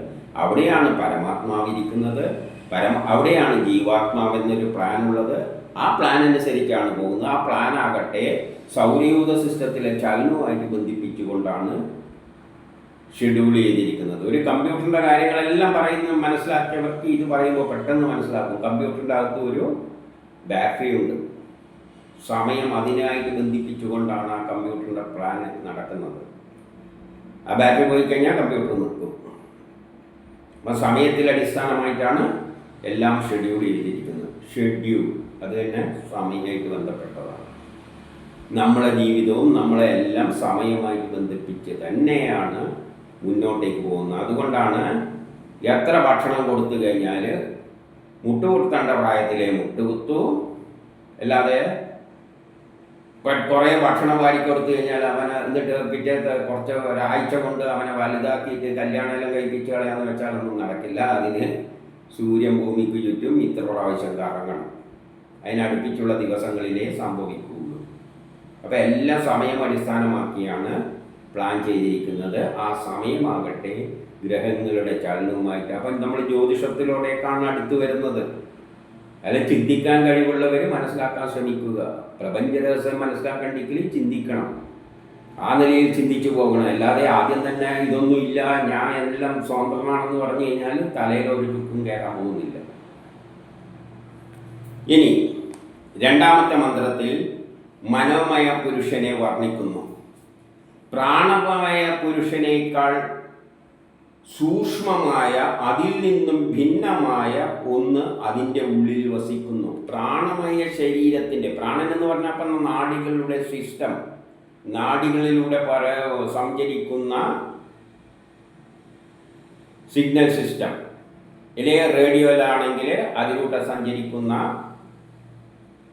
അവിടെയാണ് പരമാത്മാവിരിക്കുന്നത്. അവിടെയാണ് ജീവാത്മാവെന്നൊരു പ്ലാൻ ഉള്ളത്. ആ പ്ലാൻ അനുസരിച്ചാണ് പോകുന്നത്. ആ പ്ലാൻ ആകട്ടെ സൗരയൂഥ സിസ്റ്റത്തിലെ ചലനവുമായിട്ട് ബന്ധിപ്പിച്ചുകൊണ്ടാണ് ഷെഡ്യൂൾ ചെയ്തിരിക്കുന്നത്. ഒരു കമ്പ്യൂട്ടറിൻ്റെ കാര്യങ്ങളെല്ലാം മനസ്സിലാക്കിയവർക്ക് ഇത് പറയുമ്പോൾ പെട്ടെന്ന് മനസ്സിലാക്കും. കമ്പ്യൂട്ടറിൻ്റെ അകത്ത് ഒരു ബാറ്ററി ഉണ്ട്. സമയം അതിനായിട്ട് ബന്ധിപ്പിച്ചുകൊണ്ടാണ് ആ കമ്പ്യൂട്ടറിൻ്റെ പ്ലാൻ നടക്കുന്നത്. ആ ബാറ്ററി പോയി കഴിഞ്ഞാൽ കമ്പ്യൂട്ടർ നിൽക്കും. അപ്പം സമയത്തിൽ അടിസ്ഥാനമായിട്ടാണ് എല്ലാം ഷെഡ്യൂൾ ചെയ്തിരിക്കുന്നത്. ഷെഡ്യൂൾ അത് തന്നെ സമയമായിട്ട് ബന്ധപ്പെട്ടതാണ്. നമ്മളെ ജീവിതവും നമ്മളെ എല്ലാം സമയമായിട്ട് ബന്ധിപ്പിച്ച് തന്നെയാണ് മുന്നോട്ടേക്ക് പോകുന്നത്. അതുകൊണ്ടാണ് എത്ര ഭക്ഷണം കൊടുത്തു കഴിഞ്ഞാൽ മുട്ടുകുത്തേണ്ട പ്രായത്തിലെ മുട്ടുകുത്തു, അല്ലാതെ കുറേ ഭക്ഷണം വാരിക്കൊടുത്തു കഴിഞ്ഞാൽ അവനെ എന്നിട്ട് പിറ്റേത്തെ കുറച്ച് ഒരാഴ്ച കൊണ്ട് അവനെ വലുതാക്കിയിട്ട് കല്യാണമെല്ലാം കഴിപ്പിച്ച് കളയാന്ന് വെച്ചാലൊന്നും നടക്കില്ല. അതിന് സൂര്യൻ ഭൂമിക്ക് ചുറ്റും ഇത്ര പ്രാവശ്യം കറങ്ങണം. അതിനടുപ്പിച്ചുള്ള ദിവസങ്ങളിലേ സംഭവിക്കുകയുള്ളൂ. അപ്പോൾ എല്ലാം സമയം അടിസ്ഥാനമാക്കിയാണ് പ്ലാൻ ചെയ്തിരിക്കുന്നത്. ആ സമയമാകട്ടെ ഗ്രഹങ്ങളുടെ ചലനവുമായിട്ട്. അപ്പം നമ്മൾ ജ്യോതിഷത്തിലൂടെയൊക്കെയാണ് അടുത്ത് വരുന്നത്. അല്ല, ചിന്തിക്കാൻ കഴിവുള്ളവർ മനസ്സിലാക്കാൻ ശ്രമിക്കുക. പ്രപഞ്ച രഹസ്യം മനസ്സിലാക്കണ്ടെങ്കിൽ ചിന്തിക്കണം. ആ നിലയിൽ ചിന്തിച്ചു പോകണം. അല്ലാതെ ആദ്യം തന്നെ ഇതൊന്നുമില്ല, ഞാൻ എല്ലാം സ്വതന്ത്രമാണെന്ന് പറഞ്ഞു കഴിഞ്ഞാൽ തലയിലൊരു ചുക്കും കയറാൻ പോകുന്നില്ല. ഇനി രണ്ടാമത്തെ മന്ത്രത്തിൽ മനോമയ പുരുഷനെ വർണ്ണിക്കുന്നു. പ്രാണമയ പുരുഷനേക്കാൾ സൂക്ഷ്മമായ, അതിൽ നിന്നും ഭിന്നമായ ഒന്ന് അതിൻ്റെ ഉള്ളിൽ വസിക്കുന്നു. പ്രാണമയ ശരീരത്തിൻ്റെ, പ്രാണൻ എന്ന് പറഞ്ഞാൽ അപ്പം നാഡികളുടെ സിസ്റ്റം, നാഡികളിലൂടെ സഞ്ചരിക്കുന്ന സിഗ്നൽ സിസ്റ്റം. ഇല്ലെങ്കിൽ റേഡിയോയിലാണെങ്കിൽ അതിലൂടെ സഞ്ചരിക്കുന്ന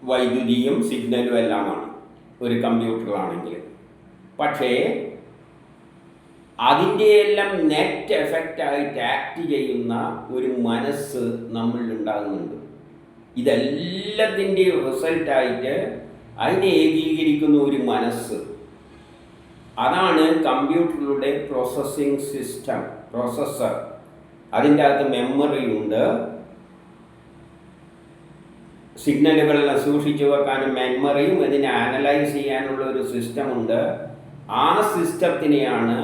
വൈദ്യുതിയും സിഗ്നലും എല്ലാമാണ് ഒരു കമ്പ്യൂട്ടറിലാണെങ്കിൽ. പക്ഷേ അതിൻ്റെ എല്ലാം നെറ്റ് എഫക്റ്റായിട്ട് ആക്ട് ചെയ്യുന്ന ഒരു മനസ്സ് നമ്മളിൽ ഉണ്ടാകുന്നുണ്ട്. ഇതെല്ലാത്തിൻ്റെയും റിസൾട്ടായിട്ട് അതിനെ ഏകീകരിക്കുന്ന ഒരു മനസ്സ്. അതാണ് കമ്പ്യൂട്ടറിലൂടെ പ്രോസസ്സിംഗ് സിസ്റ്റം, പ്രോസസ്സർ. അതിൻ്റെ അകത്ത് മെമ്മറി ഉണ്ട്. സിഗ്നലുകളെല്ലാം സൂക്ഷിച്ചു വെക്കാനും മെമ്മറിയും ഇതിനെ അനലൈസ് ചെയ്യാനുള്ള ഒരു സിസ്റ്റമുണ്ട്. ആ സിസ്റ്റത്തിനെയാണ്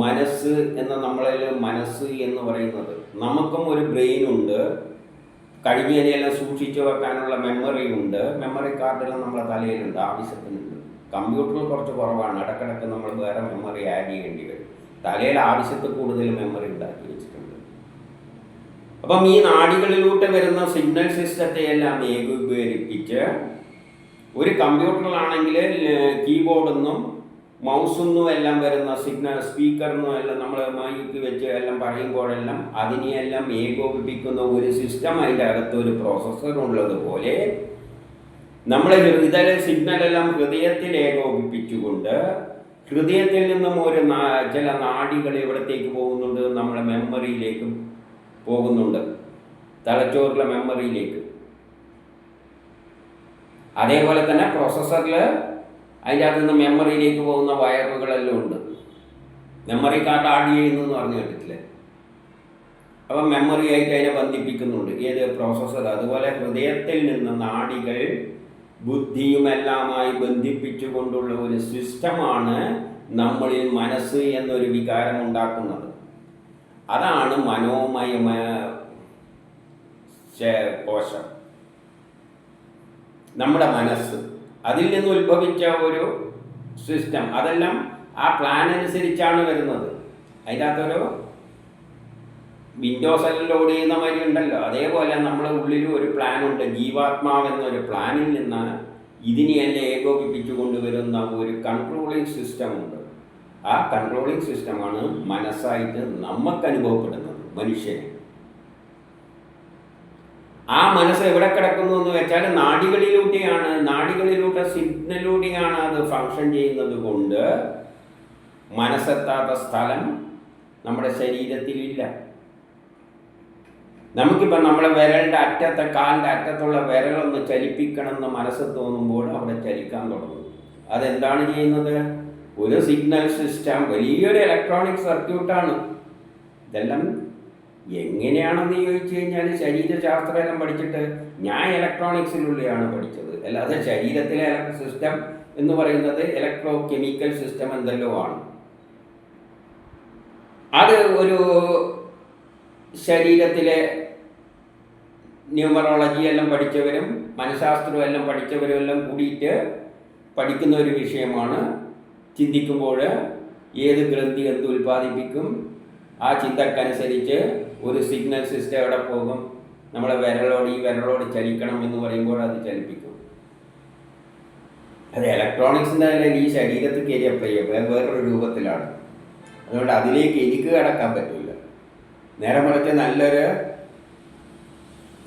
മനസ്സ് എന്ന നമ്മളിൽ മനസ്സ് എന്ന് പറയുന്നത്. നമുക്കും ഒരു ബ്രെയിനുണ്ട്. കഴിഞ്ഞതിനെല്ലാം സൂക്ഷിച്ചു വെക്കാനുള്ള മെമ്മറി ഉണ്ട്. മെമ്മറി കാർഡെല്ലാം നമ്മളെ തലയിലുണ്ട്, ആവശ്യത്തിനുണ്ട്. കമ്പ്യൂട്ടറിൽ കുറച്ച് കുറവാണ്. ഇടക്കിടക്ക് നമ്മൾ വേറെ മെമ്മറി ആഡ് ചെയ്യേണ്ടി വരും. തലയിൽ ആവശ്യത്തിൽ കൂടുതൽ മെമ്മറി ഉണ്ടാക്കി വെച്ചിട്ടുണ്ട്. അപ്പം ഈ നാഡികളിലൂടെ വരുന്ന സിഗ്നൽ സിസ്റ്റത്തെ എല്ലാം ഏകീകരിപ്പിച്ച് ഒരു കമ്പ്യൂട്ടറിലാണെങ്കിൽ കീബോർഡെന്നും മൗസെന്നും എല്ലാം വരുന്ന സിഗ്നൽ, സ്പീക്കറിനും എല്ലാം നമ്മൾ മൈക്ക് വെച്ച് എല്ലാം പറയുമ്പോഴെല്ലാം അതിനെയെല്ലാം ഏകോപിപ്പിക്കുന്ന ഒരു സിസ്റ്റം, അതിൻ്റെ അകത്ത് ഒരു പ്രോസസ്സർ ഉള്ളതുപോലെ നമ്മൾ ഇതര സിഗ്നലെല്ലാം ഹൃദയത്തിൽ ഏകോപിപ്പിച്ചുകൊണ്ട് ഹൃദയത്തിൽ നിന്നും ഒരു ചില നാഡികൾ എവിടത്തേക്ക് പോകുന്നുണ്ട്, നമ്മളെ മെമ്മറിയിലേക്ക് പോകുന്നുണ്ട്, തലച്ചോറിലെ മെമ്മറിയിലേക്ക്. അതേപോലെ തന്നെ പ്രോസസ്സറിൽ അതിൻ്റെ അകത്ത് നിന്ന് മെമ്മറിയിലേക്ക് പോകുന്ന വയറുകളെല്ലാം ഉണ്ട്. മെമ്മറി കാർഡ് ആഡ് ചെയ്യുന്നു പറഞ്ഞു കേട്ടിട്ടില്ലേ? അപ്പം മെമ്മറി ആയിട്ട് അതിനെ ബന്ധിപ്പിക്കുന്നുണ്ട്. ഏത് പ്രോസസ്സർ. അതുപോലെ ഹൃദയത്തിൽ നിന്ന് നാഡികൾ ബുദ്ധിയുമെല്ലാമായി ബന്ധിപ്പിച്ചുകൊണ്ടുള്ള ഒരു സിസ്റ്റമാണ് നമ്മളിൽ മനസ്സ് എന്നൊരു വികാരം ഉണ്ടാക്കുന്നത്. അതാണ് മനോമയമായ കോശം. നമ്മുടെ മനസ്സ്, അതിൽ നിന്ന് ഉത്ഭവിച്ച ഒരു സിസ്റ്റം, അതെല്ലാം ആ പ്ലാൻ അനുസരിച്ചാണ് വരുന്നത്. അതിൻ്റെ അകത്തൊരു വിൻഡോസ് എല്ലാം ലോഡ് ചെയ്യുന്ന മാതിരി ഉണ്ടല്ലോ, അതേപോലെ നമ്മുടെ ഉള്ളിൽ ഒരു പ്ലാനുണ്ട്. ജീവാത്മാവെന്നൊരു പ്ലാനിൽ നിന്നാണ് ഇതിനെയെല്ലാം ഏകോപിപ്പിച്ചു കൊണ്ടുവരുന്ന ഒരു കൺട്രോളിങ് സിസ്റ്റം ഉണ്ട്. ആ കൺട്രോളിങ് സിസ്റ്റമാണ് മനസ്സായിട്ട് നമുക്ക് അനുഭവപ്പെടുന്നത്, മനുഷ്യന്. ആ മനസ്സ് എവിടെ കിടക്കുന്നു എന്ന് വെച്ചാൽ നാഡികളിലൂടെ സിഗ്നലിലൂടെയാണ് അത് ഫങ്ഷൻ ചെയ്യുന്നത് കൊണ്ട് മനസ്സെത്താത്ത സ്ഥലം നമ്മുടെ ശരീരത്തിലില്ല. നമുക്കിപ്പോൾ നമ്മളെ വിരലിൻ്റെ കാലിൻ്റെ അറ്റത്തുള്ള വിരലൊന്ന് ചലിപ്പിക്കണമെന്ന് മനസ്സ് തോന്നുമ്പോൾ അവിടെ ചലിക്കാൻ തുടങ്ങും. അതെന്താണ് ചെയ്യുന്നത്? ഒരു സിഗ്നൽ സിസ്റ്റം, വലിയൊരു ഇലക്ട്രോണിക് സർക്യൂട്ടാണ്. ഇതെല്ലാം എങ്ങനെയാണെന്ന് ചോദിച്ചു കഴിഞ്ഞാൽ ശരീരശാസ്ത്രമെല്ലാം പഠിച്ചിട്ട് ഞാൻ ഇലക്ട്രോണിക്സിനുള്ളിലാണ് പഠിച്ചത്. അല്ലാതെ ശരീരത്തിലെ സിസ്റ്റം എന്ന് പറയുന്നത് ഇലക്ട്രോ കെമിക്കൽ സിസ്റ്റം എന്തെല്ലോ ആണ്. അത് ഒരു ശരീരത്തിലെ ന്യൂമറോളജി എല്ലാം പഠിച്ചവരും മനഃശാസ്ത്രം എല്ലാം പഠിച്ചവരും എല്ലാം കൂടിയിട്ട് പഠിക്കുന്ന ഒരു വിഷയമാണ്. ചിന്തിക്കുമ്പോൾ ഏത് ഗ്രന്ഥി എന്ത് ഉൽപ്പാദിപ്പിക്കും, ആ ചിന്തക്കനുസരിച്ച് ഒരു സിഗ്നൽ സിസ്റ്റം എവിടെ പോകും, നമ്മളെ വിരലോട് ചലിക്കണം എന്ന് പറയുമ്പോൾ അത് ചലിപ്പിക്കും. അത് ഇലക്ട്രോണിക്സിൻ്റെ തന്നെ ഈ ശരീരത്തിൽ കയറി അപ്ലൈ ചെയ്യുക വേറൊരു രൂപത്തിലാണ്. അതുകൊണ്ട് അതിലേക്ക് എനിക്ക് കടക്കാൻ പറ്റില്ല. നേരെ മറിച്ച് നല്ലൊരു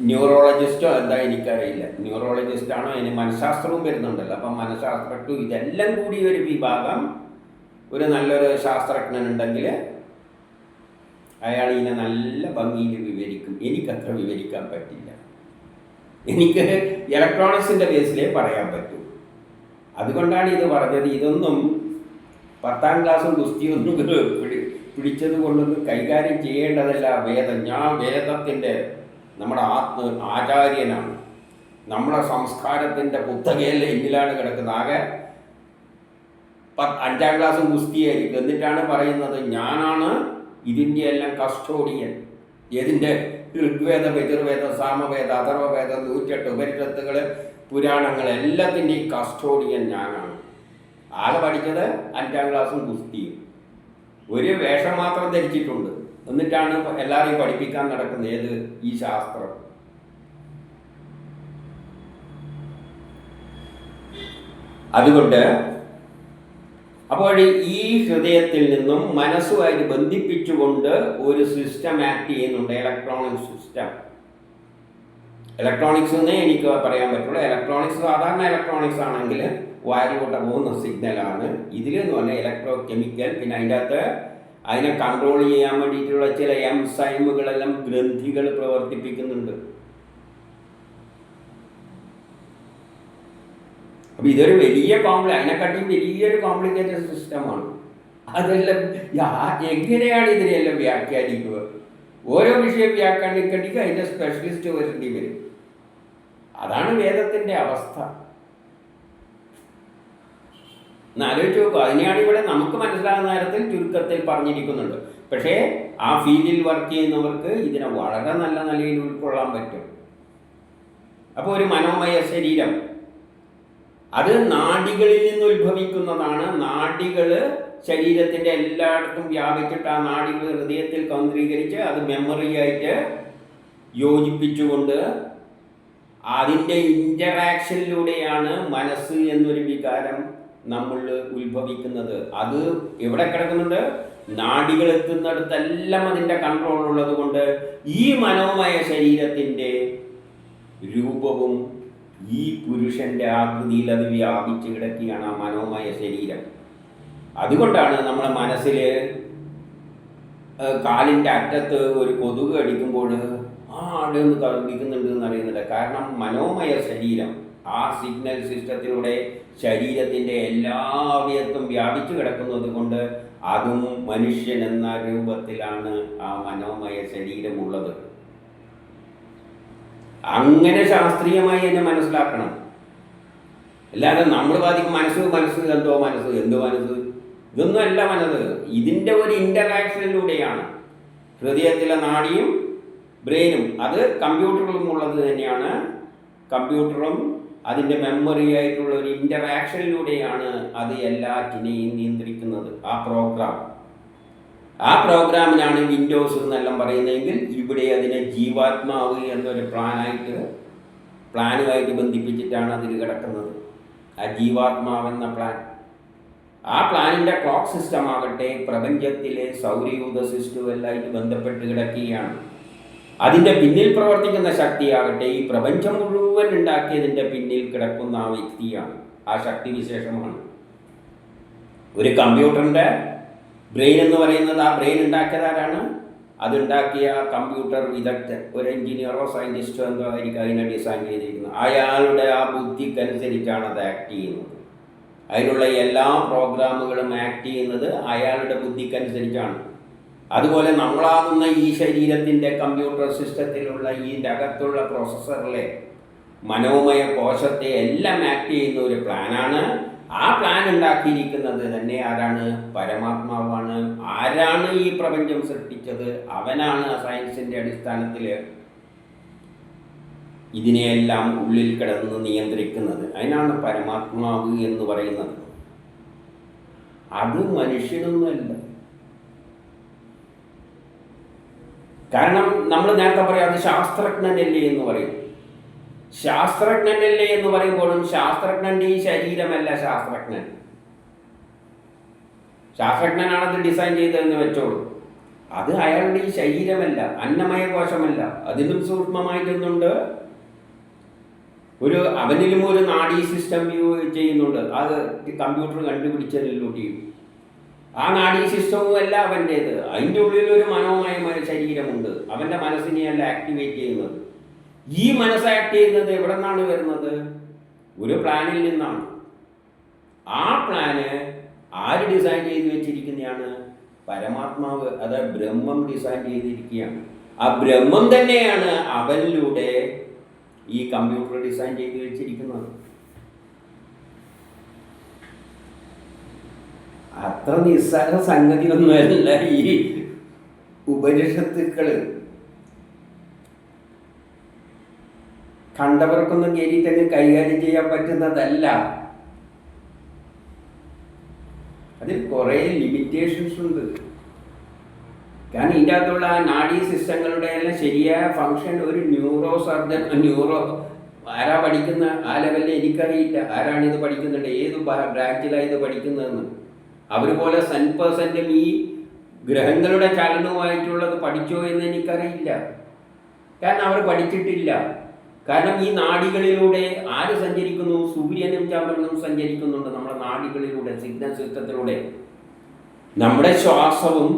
ന്യൂറോളജിസ്റ്റോ എന്താ എനിക്കറിയില്ല, ന്യൂറോളജിസ്റ്റാണോ, അതിന് മനഃശാസ്ത്രവും വരുന്നുണ്ടല്ലോ. അപ്പം മനഃശാസ്ത്രജ്ഞ ഇതെല്ലാം കൂടി ഒരു വിഭാഗം ഒരു നല്ലൊരു ശാസ്ത്രജ്ഞനുണ്ടെങ്കിൽ അയാൾ ഇതിനെ നല്ല ഭംഗിയിൽ വിവരിക്കും. എനിക്കത്ര വിവരിക്കാൻ പറ്റില്ല. എനിക്ക് ഇലക്ട്രോണിക്സിൻ്റെ ബേസിലേ പറയാൻ പറ്റൂ. അതുകൊണ്ടാണ് ഇത് പറഞ്ഞത്. ഇതൊന്നും 10ാം ക്ലാസ്സും ഗുസ്തിയൊന്നും പിടിച്ചത് കൊണ്ടൊന്നും കൈകാര്യം ചെയ്യേണ്ടതല്ല വേദം. ഞാൻ വേദത്തിൻ്റെ നമ്മുടെ ആചാര്യനാണ്. നമ്മുടെ സംസ്കാരത്തിൻ്റെ പുസ്തകയല്ല എന്നിലാണ് കിടക്കുന്നത്. ആകെ 5ാം ക്ലാസ്സും ഗുസ്തിയായിരിക്കും. എന്നിട്ടാണ് പറയുന്നത് ഞാനാണ് ഇതിൻ്റെ എല്ലാം കസ്റ്റോഡിയൻ. ഇതിൻ്റെ ഋഗ്വേദം, യജുർവേദം, സാമവേദം, അഥർവവേദം, 108 ഉപനിഷത്തുകൾ, പുരാണങ്ങൾ എല്ലാത്തിൻ്റെയും കസ്റ്റോഡിയൻ ഞാനാണ്. ആകെ പഠിച്ചത് 5ാം ക്ലാസ്സും ഗുസ്തിയും. ഒരു വേഷം മാത്രം ധരിച്ചിട്ടുണ്ട്. എന്നിട്ടാണ് എല്ലാവരെയും പഠിപ്പിക്കാൻ നടക്കുന്നത് ഏത് ഈ ശാസ്ത്രം. അതുകൊണ്ട് അപ്പോൾ ഈ ഹൃദയത്തിൽ നിന്നും മനസ്സുമായിട്ട് ബന്ധിപ്പിച്ചുകൊണ്ട് ഒരു സിസ്റ്റം ആക്ട് ചെയ്യുന്നുണ്ട്, ഇലക്ട്രോണിക് സിസ്റ്റം. ഇലക്ട്രോണിക്സ് എന്നേ എനിക്ക് പറയാൻ പറ്റുള്ളൂ. ഇലക്ട്രോണിക്സ് സാധാരണ ഇലക്ട്രോണിക്സ് ആണെങ്കിൽ വയറിലോട്ട് പോകുന്ന സിഗ്നലാണ്. ഇതിലെന്ന് പറഞ്ഞാൽ ഇലക്ട്രോ കെമിക്കൽ, പിന്നെ അതിൻ്റെ അകത്ത് അതിനെ കൺട്രോൾ ചെയ്യാൻ വേണ്ടിയിട്ടുള്ള ചില എൻസൈമുകളെല്ലാം ഗ്രന്ഥികൾ പ്രവർത്തിപ്പിക്കുന്നുണ്ട്. അപ്പം ഇതൊരു വലിയ അതിനെക്കാട്ടിയും വലിയൊരു കോംപ്ലിക്കേറ്റഡ് സിസ്റ്റമാണ്. അതെല്ലാം എങ്ങനെയാണ് ഇതിനെല്ലാം വ്യാഖ്യാനിക്കുക? ഓരോ വിഷയം വ്യാഖ്യാനിക്കണമെങ്കിൽ അതിൻ്റെ സ്പെഷ്യലിസ്റ്റ് വരേണ്ടി വരും. അതാണ് വേദത്തിൻ്റെ അവസ്ഥ. എന്നാലോചിച്ച് നോക്കുക. അതിനെയാണ് ഇവിടെ നമുക്ക് മനസ്സിലാകുന്ന തരത്തിൽ ചുരുക്കത്തിൽ പറഞ്ഞിരിക്കുന്നുണ്ട്. പക്ഷേ ആ ഫീൽഡിൽ വർക്ക് ചെയ്യുന്നവർക്ക് ഇതിനെ വളരെ നല്ല നിലയിൽ ഉൾക്കൊള്ളാൻ പറ്റും. അപ്പോൾ ഒരു മനോമയ ശരീരം അത് നാഡികളിൽ നിന്ന് ഉത്ഭവിക്കുന്നതാണ്. നാഡികൾ ശരീരത്തിൻ്റെ എല്ലായിടത്തും വ്യാപിച്ചിട്ട് ആ നാഡികൾ ഹൃദയത്തിൽ കേന്ദ്രീകരിച്ച് അത് മെമ്മറിയായിട്ട് യോജിപ്പിച്ചുകൊണ്ട് അതിൻ്റെ ഇൻ്ററാക്ഷനിലൂടെയാണ് മനസ്സ് എന്നൊരു വികാരം നമ്മളിൽ ഉത്ഭവിക്കുന്നത്. അത് എവിടെ കിടക്കുന്നുണ്ട്? നാഡികൾ എത്തുന്നിടത്തെല്ലാം അതിൻ്റെ കൺട്രോൾ ഉള്ളത് കൊണ്ട് ഈ മനോമയ ശരീരത്തിൻ്റെ രൂപവും ഈ പുരുഷൻ്റെ ആകൃതിയിൽ അത് വ്യാപിച്ച് കിടക്കുകയാണ് ആ മനോമയ ശരീരം. അതുകൊണ്ടാണ് നമ്മളെ മനസ്സിൽ കാലിൻ്റെ അറ്റത്ത് ഒരു കൊതുക് അടിക്കുമ്പോൾ അവിടെ ഒന്ന് കടിക്കുന്നുണ്ട് എന്ന് അറിയുന്നില്ല. കാരണം മനോമയ ശരീരം ആ സിഗ്നൽ സിസ്റ്റത്തിലൂടെ ശരീരത്തിൻ്റെ എല്ലാവിധത്തും വ്യാപിച്ചു കിടക്കുന്നത് കൊണ്ട് അതും മനുഷ്യൻ എന്ന രൂപത്തിലാണ് ആ മനോമയ ശരീരമുള്ളത്. അങ്ങനെ ശാസ്ത്രീയമായി തന്നെ മനസ്സിലാക്കണം. അല്ലാതെ നമ്മൾ ബാധിക്കും മനസ്സ് എന്തോ മനസ്സ് ഇതൊന്നും അല്ല മനസ്സ്. ഇതിൻ്റെ ഒരു ഇൻ്ററാക്ഷനിലൂടെയാണ്. ഹൃദയത്തിലെ നാഡിയും ബ്രെയിനും അത് കമ്പ്യൂട്ടറിലും ഉള്ളത് തന്നെയാണ്. കമ്പ്യൂട്ടറും അതിൻ്റെ മെമ്മറി ആയിട്ടുള്ള ഒരു ഇൻ്ററാക്ഷനിലൂടെയാണ് അത് എല്ലാറ്റിനെയും നിയന്ത്രിക്കുന്നത്. ആ പ്രോഗ്രാമിനാണ് വിൻഡോസ് എന്നെല്ലാം പറയുന്നതെങ്കിൽ ഇവിടെ അതിനെ ജീവാത്മാവ് എന്നൊരു പ്ലാനുമായിട്ട് ബന്ധിപ്പിച്ചിട്ടാണ് അതിൽ കിടക്കുന്നത്. ആ ജീവാത്മാവെന്ന പ്ലാൻ, ആ പ്ലാനിൻ്റെ ക്ലോക്ക് സിസ്റ്റം ആകട്ടെ പ്രപഞ്ചത്തിലെ സൗരയൂഥ സിസ്റ്റവുമെല്ലാമായിട്ട് ബന്ധപ്പെട്ട് കിടക്കുകയാണ്. അതിൻ്റെ പിന്നിൽ പ്രവർത്തിക്കുന്ന ശക്തിയാകട്ടെ ഈ പ്രപഞ്ചം മുഴുവൻ ഉണ്ടാക്കിയതിൻ്റെ പിന്നിൽ കിടക്കുന്ന ആ വ്യക്തിയാണ്, ആ ശക്തിവിശേഷമാണ്. ഒരു കമ്പ്യൂട്ടറിൻ്റെ ബ്രെയിൻ എന്ന് പറയുന്നത്, ആ ബ്രെയിൻ ഉണ്ടാക്കിയതാരാണ്? അതുണ്ടാക്കിയ കമ്പ്യൂട്ടർ വിദഗ്ധൻ, ഒരു എഞ്ചിനീയറോ സയൻറ്റിസ്റ്റോ എന്തോ ആയിരിക്കും അതിനെ ഡിസൈൻ ചെയ്തിരിക്കുന്നത്. അയാളുടെ ആ ബുദ്ധിക്കനുസരിച്ചാണ് അത് ആക്ട് ചെയ്യുന്നത്. അതിനുള്ള എല്ലാ പ്രോഗ്രാമുകളും ആക്ട് ചെയ്യുന്നത് അയാളുടെ ബുദ്ധിക്കനുസരിച്ചാണ്. അതുപോലെ നമ്മളാകുന്ന ഈ ശരീരത്തിൻ്റെ കമ്പ്യൂട്ടർ സിസ്റ്റത്തിലുള്ള ഇതിൻ്റെ അകത്തുള്ള പ്രോസസ്സറിലെ മനോമയ കോശത്തെ എല്ലാം ആക്ട് ചെയ്യുന്ന ഒരു പ്ലാനാണ്. ആ പ്ലാൻ ഉണ്ടാക്കിയിരിക്കുന്നത് തന്നെ ആരാണ്? പരമാത്മാവാണ്. ആരാണ് ഈ പ്രപഞ്ചം സൃഷ്ടിച്ചത്? അവനാണ് സയൻസിൻ്റെ അടിസ്ഥാനത്തിൽ ഇതിനെയെല്ലാം ഉള്ളിൽ കിടന്ന് നിയന്ത്രിക്കുന്നത്. അതിനാണ് പരമാത്മാവ് എന്ന് പറയുന്നത്. അത് മനുഷ്യനൊന്നുമല്ല. കാരണം നമ്മൾ നേരത്തെ പറയാം അത് ശാസ്ത്രജ്ഞനല്ലേ എന്ന് പറയും. ശാസ്ത്രജ്ഞനല്ലേ എന്ന് പറയുമ്പോഴും ശാസ്ത്രജ്ഞൻ്റെ ഈ ശരീരമല്ല ശാസ്ത്രജ്ഞൻ. ശാസ്ത്രജ്ഞനാണത് ഡിസൈൻ ചെയ്തതെന്ന് വെച്ചോളൂ. അത് അയാളുടെ ഈ ശരീരമല്ല, അന്നമയ കോശമല്ല. അതിലും സൂക്ഷ്മമായിട്ടൊന്നുണ്ട്. അവനിലും ഒരു നാഡീ സിസ്റ്റം ചെയ്യുന്നുണ്ട്. അത് കമ്പ്യൂട്ടർ കണ്ടുപിടിച്ചതിലൂടെയും ആ നാഡീ സിസ്റ്റവും അല്ല അവൻ്റേത്. അതിൻ്റെ ഉള്ളിൽ ഒരു മനോമയമായ ശരീരമുണ്ട്. അവൻ്റെ മനസ്സിനെയല്ല ആക്ടിവേറ്റ് ചെയ്യുന്നത്. ഈ മനസ്സ് ആക്ട് ചെയ്യുന്നത് എവിടെ നിന്നാണ് വരുന്നത്? ഒരു പ്ലാനിൽ നിന്നാണ്. ആ പ്ലാന് ആര് ഡിസൈൻ ചെയ്ത് വെച്ചിരിക്കുന്നതാണ്? പരമാത്മാവ്, അത് ബ്രഹ്മം ഡിസൈൻ ചെയ്തിരിക്കുകയാണ്. ആ ബ്രഹ്മം തന്നെയാണ് അവനിലൂടെ ഈ കമ്പ്യൂട്ടർ ഡിസൈൻ ചെയ്ത് വെച്ചിരിക്കുന്നത്. അത്ര നിസ്സാര സംഗതി ഒന്നുമല്ല ഈ ഉപനിഷത്തുക്കൾ. കണ്ടവർക്കൊന്നും കയറിയിട്ടങ്ങ് കൈകാര്യം ചെയ്യാൻ പറ്റുന്നതല്ല. അതിൽ കുറേ ലിമിറ്റേഷൻസ് ഉണ്ട്. കാരണം ഇതിൻ്റെ അകത്തുള്ള ആ നാഡീ സിസ്റ്റങ്ങളുടെ എല്ലാം ശരിയായ ഫങ്ഷൻ ഒരു ന്യൂറോ സർജൻ, ആരാ പഠിക്കുന്ന ആ ലെവലിൽ എനിക്കറിയില്ല. ആരാണിത് പഠിക്കുന്നുണ്ട്, ഏത് ബ്രാഞ്ചിലാണ് ഇത് പഠിക്കുന്നതെന്ന്. അവർ പോലെ 100% ഈ ഗ്രഹങ്ങളുടെ ചലനവുമായിട്ടുള്ളത് പഠിച്ചോ എന്ന് എനിക്കറിയില്ല. കാരണം അവർ പഠിച്ചിട്ടില്ല. കാരണം ഈ നാഡികളിലൂടെ ആര് സഞ്ചരിക്കുന്നു? സൂര്യനും ചന്ദ്രനും സഞ്ചരിക്കുന്നുണ്ട് നമ്മുടെ നാഡികളിലൂടെ, സിഗ്നൽ സിസ്റ്റത്തിലൂടെ. നമ്മുടെ ശ്വാസവും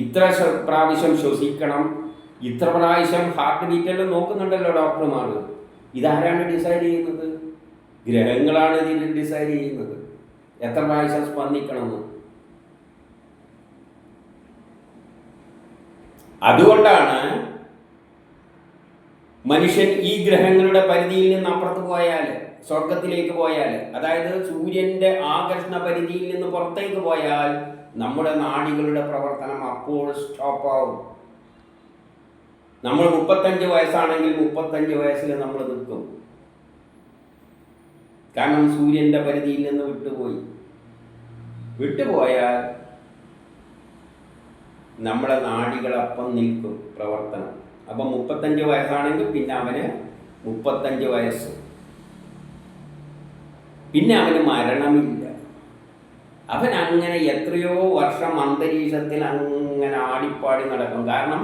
ഇത്ര പ്രാവശ്യം ശ്വസിക്കണം, ഇത്ര പ്രാവശ്യം ഹാർട്ട് ബീറ്റെല്ലാം നോക്കുന്നുണ്ടല്ലോ ഡോക്ടർമാർ. ഇതാരാണ് ഡിസൈഡ് ചെയ്യുന്നത്? ഗ്രഹങ്ങളാണ് ഇതിൽ ഡിസൈഡ് ചെയ്യുന്നത് എത്ര പ്രാവശ്യം സ്പന്ദിക്കണമെന്ന്. അതുകൊണ്ടാണ് മനുഷ്യൻ ഈ ഗ്രഹങ്ങളുടെ പരിധിയിൽ നിന്ന് അപ്പുറത്ത് പോയാൽ, സ്വർഗത്തിലേക്ക് പോയാൽ, അതായത് സൂര്യൻ്റെ ആകർഷണ പരിധിയിൽ നിന്ന് പുറത്തേക്ക് പോയാൽ നമ്മുടെ നാഡികളുടെ പ്രവർത്തനം അപ്പോൾ സ്റ്റോപ്പ് ആവും. നമ്മൾ 35 വയസ്സാണെങ്കിൽ 35 വയസ്സിൽ നമ്മൾ നിൽക്കും. കാരണം സൂര്യൻ്റെ പരിധിയിൽ നിന്ന് വിട്ടുപോയാൽ നമ്മളെ നാഡികളപ്പം നിൽക്കും പ്രവർത്തനം. അപ്പം 35 വയസ്സാണെങ്കിൽ പിന്നെ അവന് 35 വയസ്സ്, പിന്നെ അവന് മരണമില്ല. അവൻ അങ്ങനെ എത്രയോ വർഷം അന്തരീക്ഷത്തിൽ അങ്ങനെ ആടിപ്പാടി നടക്കും. കാരണം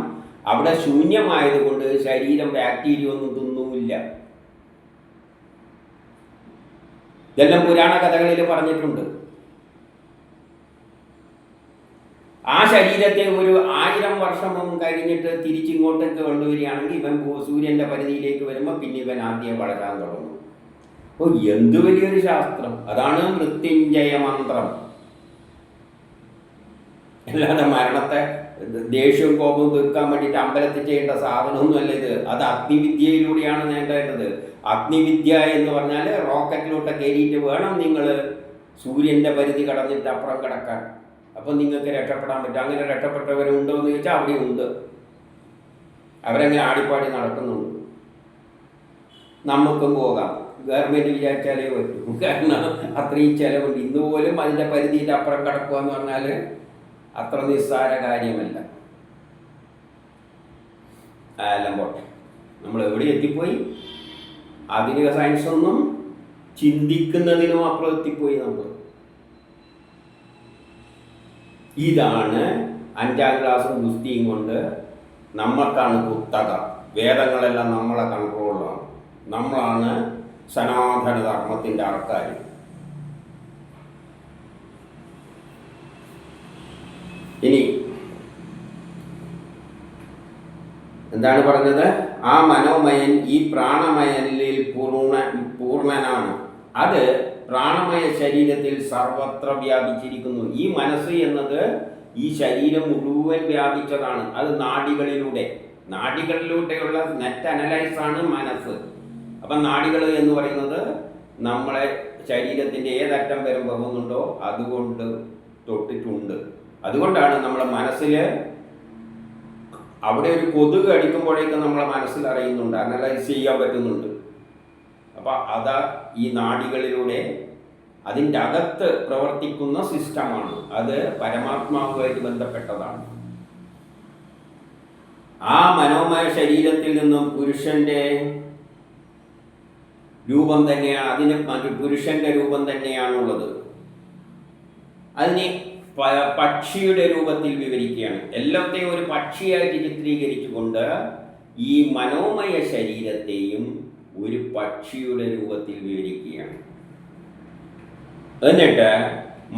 അവിടെ ശൂന്യമായതുകൊണ്ട് ശരീരം ബാക്ടീരിയ ഒന്നും തിന്നുമില്ല. ഇതെല്ലാം പുരാണ കഥകളിൽ പറഞ്ഞിട്ടുണ്ട്. ആ ശരീരത്തെ ഒരു 1000 വർഷം കഴിഞ്ഞിട്ട് തിരിച്ചിങ്ങോട്ടേക്ക് കൊണ്ടുവരികയാണെങ്കിൽ ഇവൻ സൂര്യൻ്റെ പരിധിയിലേക്ക് വരുമ്പോൾ പിന്നെ ഇവൻ ആദ്യം വളരാൻ തുടങ്ങും. അപ്പോൾ എന്ത് വലിയൊരു ശാസ്ത്രം! അതാണ് മൃത്യുഞ്ജയ മന്ത്രം. അല്ലാതെ മരണത്തെ ദേഷ്യവും കോപവും തീർക്കാൻ വേണ്ടിയിട്ട് അമ്പലത്തിൽ ചെയ്യേണ്ട സാധനമൊന്നുമല്ല ഇത്. അത് അഗ്നിവിദ്യയിലൂടെയാണ് നേടേണ്ടത്. അഗ്നിവിദ്യ എന്ന് പറഞ്ഞാൽ റോക്കറ്റിലോട്ട് കയറിയിട്ട് വേണം നിങ്ങൾ സൂര്യൻ്റെ പരിധി കടന്നിട്ട് അപ്പുറം കിടക്കാൻ. അപ്പം നിങ്ങൾക്ക് രക്ഷപ്പെടാൻ പറ്റും. അങ്ങനെ രക്ഷപ്പെട്ടവരുണ്ടോ എന്ന് ചോദിച്ചാൽ അവിടെ ഉണ്ട്. അവരങ്ങനെ ആടിപ്പാടി നടക്കുന്നുണ്ട്. നമുക്കും പോകാം, ഗവൺമെൻറ് വിചാരിച്ചാലേ പറ്റൂ. കാരണം അത്രയും ചിലവുണ്ട്. ഇന്ന് പോലും അതിൻ്റെ പരിധിയുടെ അപ്പുറം കടക്കുക എന്ന് പറഞ്ഞാൽ അത്ര നിസ്സാര കാര്യമല്ല. എല്ലാം പോട്ടെ, നമ്മൾ എവിടെ എത്തിപ്പോയി? ആധുനിക സയൻസ് ഒന്നും ചിന്തിക്കുന്നതിനും അപ്പുറം എത്തിപ്പോയി നമ്മൾ. ഇതാണ് 5ാം ക്ലാസ്സും ഗുസ്തിയും കൊണ്ട് നമ്മൾക്കാണ് കുത്തക. വേദങ്ങളെല്ലാം നമ്മളെ കൺട്രോളിലാണ്. നമ്മളാണ് സനാതന ധർമ്മത്തിൻ്റെ ആൾക്കാർ. ഇനി എന്താണ് പറഞ്ഞത്? ആ മനോമയൻ ഈ പ്രാണമയനിൽ പൂർണ്ണനാണ്. അത് പ്രാണമയ ശരീരത്തിൽ സർവത്ര വ്യാപിച്ചിരിക്കുന്നു. ഈ മനസ്സ് എന്നത് ഈ ശരീരം മുഴുവൻ വ്യാപിച്ചതാണ്. അത് നാഡികളിലൂടെയുള്ള നെറ്റ് അനലൈസാണ് മനസ്സ്. അപ്പം നാഡികൾ എന്ന് പറയുന്നത് നമ്മളെ ശരീരത്തിൻ്റെ ഏതറ്റം വരെ പോകുന്നുണ്ടോ അതുകൊണ്ട് തൊട്ടിട്ടുണ്ട്. അതുകൊണ്ടാണ് നമ്മളെ മനസ്സിൽ അവിടെ ഒരു കൊതുക് അടിക്കുമ്പോഴേക്കും നമ്മളെ മനസ്സിൽ അറിയുന്നുണ്ട്, അനലൈസ് ചെയ്യാൻ പറ്റുന്നുണ്ട്. അപ്പം അതാ ഈ നാഡികളിലൂടെ അതിൻ്റെ അകത്ത് പ്രവർത്തിക്കുന്ന സിസ്റ്റമാണ്. അത് പരമാത്മാവുമായിട്ട് ബന്ധപ്പെട്ടതാണ്. ആ മനോമയ ശരീരത്തിൽ നിന്നും പുരുഷന്റെ രൂപം തന്നെയാണ്, അതിന് പുരുഷന്റെ രൂപം തന്നെയാണുള്ളത്. അതിനെ പക്ഷിയുടെ രൂപത്തിൽ വിവരിക്കുകയാണ്. എല്ലാത്തെയും ഒരു പക്ഷിയായിട്ട് ചിത്രീകരിച്ചുകൊണ്ട് ഈ മനോമയ ശരീരത്തെയും ഒരു പക്ഷിയുടെ രൂപത്തിൽ വിവരിക്കുകയാണ്. എന്നിട്ട്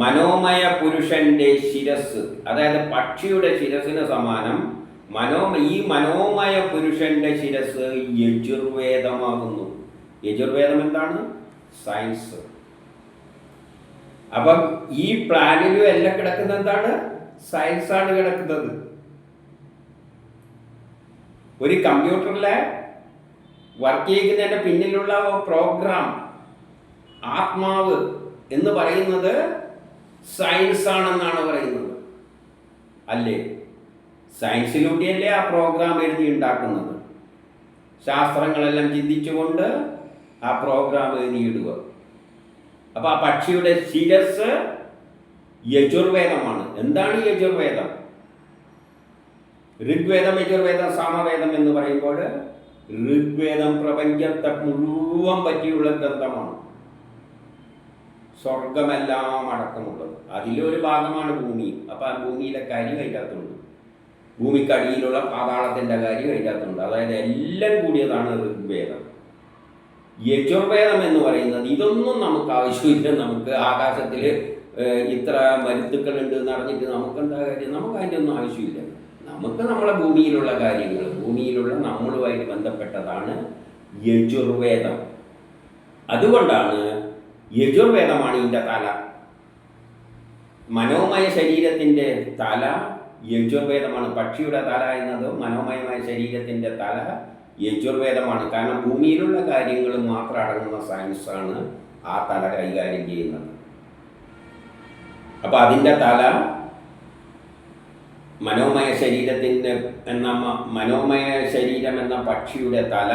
മനോമയ പുരുഷന്റെ ശിരസ്, അതായത് പക്ഷിയുടെ ശിരസിന് സമാനം ഈ മനോമയ പുരുഷന്റെ ശിരസ് യജുർവേദമാകുന്നു. യജുർവേദം എന്താണ്? സയൻസ്. അപ്പം ഈ പ്ലാനിലും എല്ലാം കിടക്കുന്നത് എന്താണ്? സയൻസാണ് കിടക്കുന്നത്. ഒരു കമ്പ്യൂട്ടറിലെ വർക്ക് ചെയ്യുന്നതിൻ്റെ പിന്നിലുള്ള പ്രോഗ്രാം, ആത്മാവ് എന്ന് പറയുന്നത് സയൻസ് ആണെന്നാണ് പറയുന്നത്. അല്ലേ? സയൻസിലൂടെയല്ലേ ആ പ്രോഗ്രാം എഴുതി ഉണ്ടാക്കുന്നത്. ശാസ്ത്രങ്ങളെല്ലാം ചിന്തിച്ചുകൊണ്ട് ആ പ്രോഗ്രാം എഴുതിയിടുക. അപ്പോൾ ആ പക്ഷിയുടെ ശിരസ് യജുർവേദമാണ്. എന്താണ് യജുർവേദം? ഋഗ്വേദം, യജുർവേദം, സാമവേദം എന്ന് പറയുമ്പോൾ ഋഗ്വേദം പ്രപഞ്ചത്തെ മുഴുവൻ പറ്റിയുള്ള ഗ്രന്ഥമാണ്. സ്വർഗമെല്ലാം അടക്കമുള്ളത്. അതിലൊരു ഭാഗമാണ് ഭൂമി. അപ്പം ആ ഭൂമിയിലെ കാര്യം അതിനകത്തുണ്ട്. ഭൂമിക്കടിയിലുള്ള പാതാളത്തിൻ്റെ കാര്യം അതിനകത്തുണ്ട്. അതായത് എല്ലാം കൂടിയതാണ് ഋഗ്വേദം. യജുർവേദം എന്ന് പറയുന്നത് ഇതൊന്നും നമുക്ക് ആവശ്യമില്ല. നമുക്ക് ആകാശത്തിൽ ഇത്ര മരുത്തുക്കളുണ്ട് എന്ന് അറിഞ്ഞിട്ട് നമുക്കെന്താ കാര്യം? നമുക്ക് അതിൻ്റെ ഒന്നും ആവശ്യമില്ല. നമുക്ക് നമ്മളെ ഭൂമിയിലുള്ള കാര്യങ്ങൾ, ഭൂമിയിലുള്ള നമ്മളുമായിട്ട് ബന്ധപ്പെട്ടതാണ് യജുർവേദം. അതുകൊണ്ടാണ് യജുർവേദമാണ് ഇതിൻ്റെ തല. മനോമയ ശരീരത്തിൻ്റെ തല യജുർവേദമാണ്. പക്ഷിയുടെ തല എന്നത് മനോമയമായ ശരീരത്തിൻ്റെ തല യജുർവേദമാണ്. കാരണം ഭൂമിയിലുള്ള കാര്യങ്ങൾ മാത്രം അടങ്ങുന്ന സയൻസാണ് ആ തല കൈകാര്യം ചെയ്യുന്നത്. അപ്പം അതിൻ്റെ തല മനോമയ ശരീരം എന്ന പക്ഷിയുടെ തല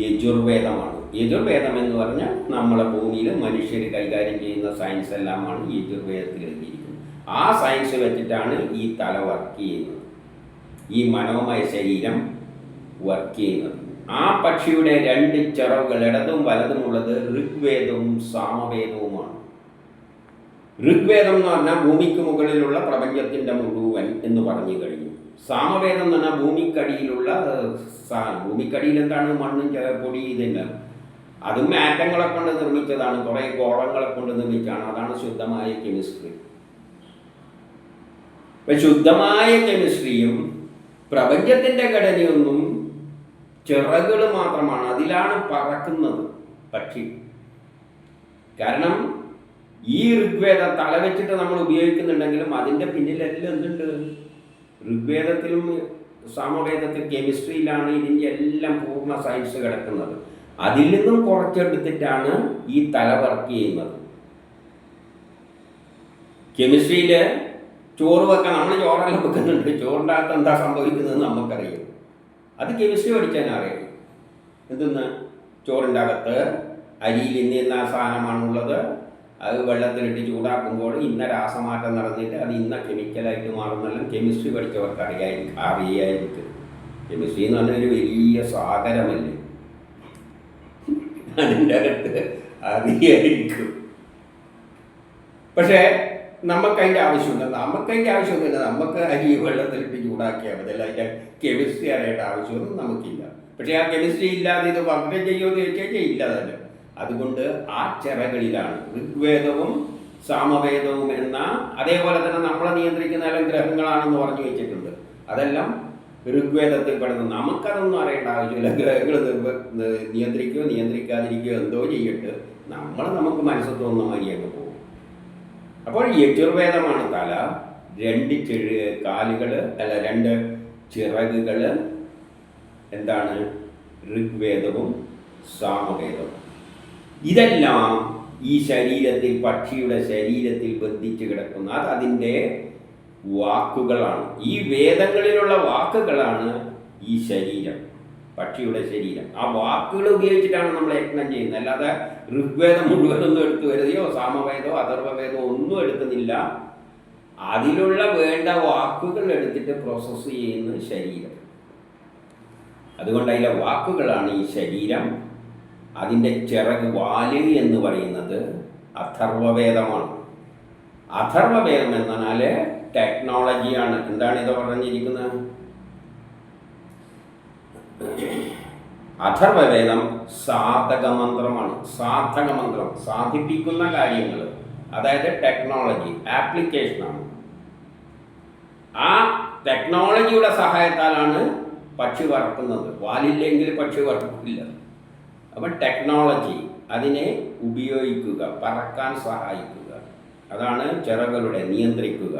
യജുർവേദമാണ്. യജുർവേദം എന്ന് പറഞ്ഞാൽ നമ്മളെ ഭൂമിയിൽ മനുഷ്യർ കൈകാര്യം ചെയ്യുന്ന സയൻസ് എല്ലാമാണ് യജുർവേദത്തിൽ എഴുതിയിരിക്കുന്നത്. ആ സയൻസ് വെച്ചിട്ടാണ് ഈ തല വർക്ക് ചെയ്യുന്നത്, ഈ മനോമയ ശരീരം വർക്ക് ചെയ്യുന്നത്. ആ പക്ഷിയുടെ 2 ചിറകുകൾ ഇടതും വലതുമുള്ളത് ഋഗ്വേദവും സാമവേദവുമാണ്. ഋഗ്വേദം എന്ന് പറഞ്ഞാൽ ഭൂമിക്ക് മുകളിലുള്ള പ്രപഞ്ചത്തിൻ്റെ മുഴുവൻ എന്ന് പറഞ്ഞു കഴിഞ്ഞു. സാമവേദം എന്ന് പറഞ്ഞാൽ ഭൂമിക്കടിയിൽ എന്താണ്? മണ്ണും പൊടി ഇതല്ല. അതും ആറ്റങ്ങളെ കൊണ്ട് നിർമ്മിച്ചതാണ്, കുറേ ഗോളങ്ങളെ കൊണ്ട് നിർമ്മിച്ചാണ്. അതാണ് ശുദ്ധമായ കെമിസ്ട്രി. ഇപ്പം ശുദ്ധമായ കെമിസ്ട്രിയും പ്രപഞ്ചത്തിൻ്റെ ഘടനയൊന്നും ചിറകുകൾ മാത്രമാണ്. അതിലാണ് പറക്കുന്നത് പക്ഷി. കാരണം ഈ ഋഗ്വേദം തല വെച്ചിട്ട് നമ്മൾ ഉപയോഗിക്കുന്നുണ്ടെങ്കിലും അതിൻ്റെ പിന്നിലെല്ലാം എന്തുണ്ട്? ഋഗ്വേദത്തിലും സാമവേദത്തിലും കെമിസ്ട്രിയിലാണ് ഇതിൻ്റെ എല്ലാം പൂർണ്ണ സയൻസ് കിടക്കുന്നത്. അതിൽ നിന്നും കുറച്ചെടുത്തിട്ടാണ് ഈ തല വർക്ക് ചെയ്യുന്നത്. കെമിസ്ട്രിയിൽ ചോറ് വെക്കാൻ നമ്മൾ ചോറെല്ലാം വെക്കുന്നുണ്ട്, ചോറിൻ്റെ അകത്ത് എന്താ സംഭവിക്കുന്നത് നമുക്കറിയാം. അത് കെമിസ്ട്രി പഠിച്ചാൽ അറിയാം. എന്തെന്ന് ചോറിൻ്റെ അകത്ത് അരിയിൽ ഇന്ന സാധനമാണുള്ളത്, അത് വെള്ളത്തിലിട്ട് ചൂടാക്കുമ്പോൾ ഇന്ന രാസമാറ്റം നടന്നിട്ട് അത് ഇന്ന കെമിക്കലായിട്ട് മാറുന്നെല്ലാം കെമിസ്ട്രി പഠിച്ചവർക്ക് അറിയായിരിക്കും. കെമിസ്ട്രി എന്ന് പറഞ്ഞാൽ ഒരു വലിയ സാഗരമല്ലേ, അതിൻ്റെ അകത്ത് അറിയായിരിക്കും. പക്ഷേ നമുക്കതിൻ്റെ ആവശ്യമുണ്ട്, നമുക്ക് അരി വെള്ളത്തിലിട്ട് ചൂടാക്കിയാൽ മതി, അല്ല അതിൻ്റെ കെമിസ്ട്രി അറിയേണ്ട ആവശ്യമൊന്നും നമുക്കില്ല. പക്ഷേ ആ കെമിസ്ട്രി ഇല്ലാതെ ഇത് വളരെ ചെയ്യുമെന്ന് ചോദിച്ചാൽ ഇല്ല തന്നെ. അതുകൊണ്ട് ആ ചിറകളിലാണ് ഋഗ്വേദവും സാമവേദവും എന്ന, അതേപോലെ തന്നെ നമ്മളെ നിയന്ത്രിക്കുന്ന എല്ലാം ഗ്രഹങ്ങളാണെന്ന് പറഞ്ഞു വെച്ചിട്ടുണ്ട്. അതെല്ലാം ഋഗ്വേദത്തിൽ പെടുന്നത്. നമുക്കതൊന്നും അറിയേണ്ട ആവശ്യമില്ല. ഗ്രഹങ്ങൾ നിയന്ത്രിക്കുകയോ നിയന്ത്രിക്കാതിരിക്കുകയോ എന്തോ ചെയ്യട്ട്, നമുക്ക് മനസ്സ് തോന്നുന്ന മാതിരി അങ്ങ് പോകും. അപ്പോൾ യജുർവേദമാണ് തല, 2 കാലുകൾ, അല്ല 2 ചിറകുകൾ എന്താണ് ഋഗ്വേദവും സാമവേദവും. ഇതെല്ലാം ഈ ശരീരത്തിൽ, പക്ഷിയുടെ ശരീരത്തിൽ ബന്ധിച്ച് കിടക്കുന്ന, അത് അതിൻ്റെ വാക്കുകളാണ്. ഈ വേദങ്ങളിലുള്ള വാക്കുകളാണ് ഈ ശരീരം, പക്ഷിയുടെ ശരീരം. ആ വാക്കുകൾ ഉപയോഗിച്ചിട്ടാണ് നമ്മൾ യജ്ഞം ചെയ്യുന്നത്. അല്ലാതെ ഋഗ്വേദം മുഴുവനൊന്നും എടുത്തു വരികയോ സാമവേദമോ അഥർവവേദമോ ഒന്നും എടുക്കുന്നില്ല. അതിലുള്ള വേണ്ട വാക്കുകൾ എടുത്തിട്ട് പ്രോസസ്സ് ചെയ്യുന്ന ശരീരം. അതുകൊണ്ട് അതിലെ വാക്കുകളാണ് ഈ ശരീരം. അതിൻ്റെ ചിറക് വാല് എന്ന് പറയുന്നത് അഥർവവേദമാണ്. അഥർവവേദം എന്നാൽ ടെക്നോളജിയാണ്. എന്താണ് ഇത് പറഞ്ഞിരിക്കുന്നത്? അഥർവവേദം സാധകമന്ത്രമാണ്. സാധകമന്ത്രം സാധിപ്പിക്കുന്ന കാര്യങ്ങൾ, അതായത് ടെക്നോളജി, ആപ്ലിക്കേഷനാണ്. ആ ടെക്നോളജിയുടെ സഹായത്താലാണ് പക്ഷി പറക്കുന്നത്. വാലില്ലെങ്കിൽ പക്ഷി പറക്കില്ല. അപ്പം ടെക്നോളജി, അതിനെ ഉപയോഗിക്കുക, പറക്കാൻ സഹായിക്കുക, അതാണ് ചിറകുകളുടെ നിയന്ത്രിക്കുക,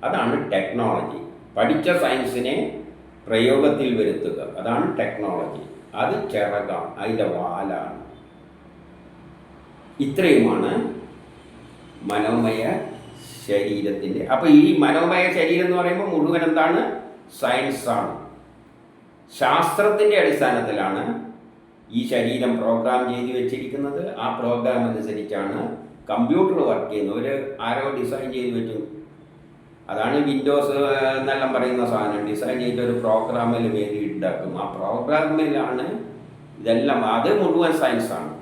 അതാണ് ടെക്നോളജി. പഠിച്ച സയൻസിനെ പ്രയോഗത്തിൽ വരുത്തുക, അതാണ് ടെക്നോളജി. അത് ചിറകാണ്, അതിൻ്റെ വാലാണ്. ഇത്രയുമാണ് മനോമയ ശരീരത്തിൻ്റെ. അപ്പോൾ ഈ മനോമയ ശരീരം എന്ന് പറയുമ്പോൾ മുഴുവൻ എന്താണ്? സയൻസാണ്. ശാസ്ത്രത്തിൻ്റെ അടിസ്ഥാനത്തിലാണ് ഈ ശരീരം പ്രോഗ്രാം ചെയ്ത് വെച്ചിരിക്കുന്നത്. ആ പ്രോഗ്രാം അനുസരിച്ചാണ് കമ്പ്യൂട്ടർ വർക്ക് ചെയ്യുന്നത്. ആരോ ഡിസൈൻ ചെയ്ത് വെച്ചു, അതാണ് വിൻഡോസ് എന്നെല്ലാം പറയുന്ന സാധനം. ഡിസൈൻ ചെയ്ത ഒരു പ്രോഗ്രാമിൽ വേണ്ടി ഉണ്ടാക്കും. ആ പ്രോഗ്രാമിലാണ് ഇതെല്ലാം. അത് മുഴുവൻ സയൻസാണ്.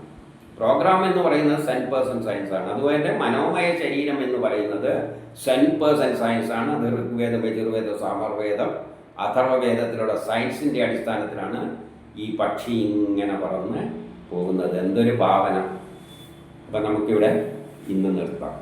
പ്രോഗ്രാം എന്ന് പറയുന്നത് 100% സയൻസാണ്. അതുപോലെ മനോമയ ശരീരം എന്ന് പറയുന്നത് 100% സയൻസാണ്. അത് ഋഗ്വേദം, യജുർവേദം, സാമവേദം, അഥർവവേദത്തിലുള്ള സയൻസിൻ്റെ അടിസ്ഥാനത്തിലാണ് ഈ പക്ഷി ഇങ്ങനെ പറന്ന് പോകുന്നത്. എന്തൊരു ഭാവന! അപ്പം നമുക്കിവിടെ ഇന്ന് നിർത്താം.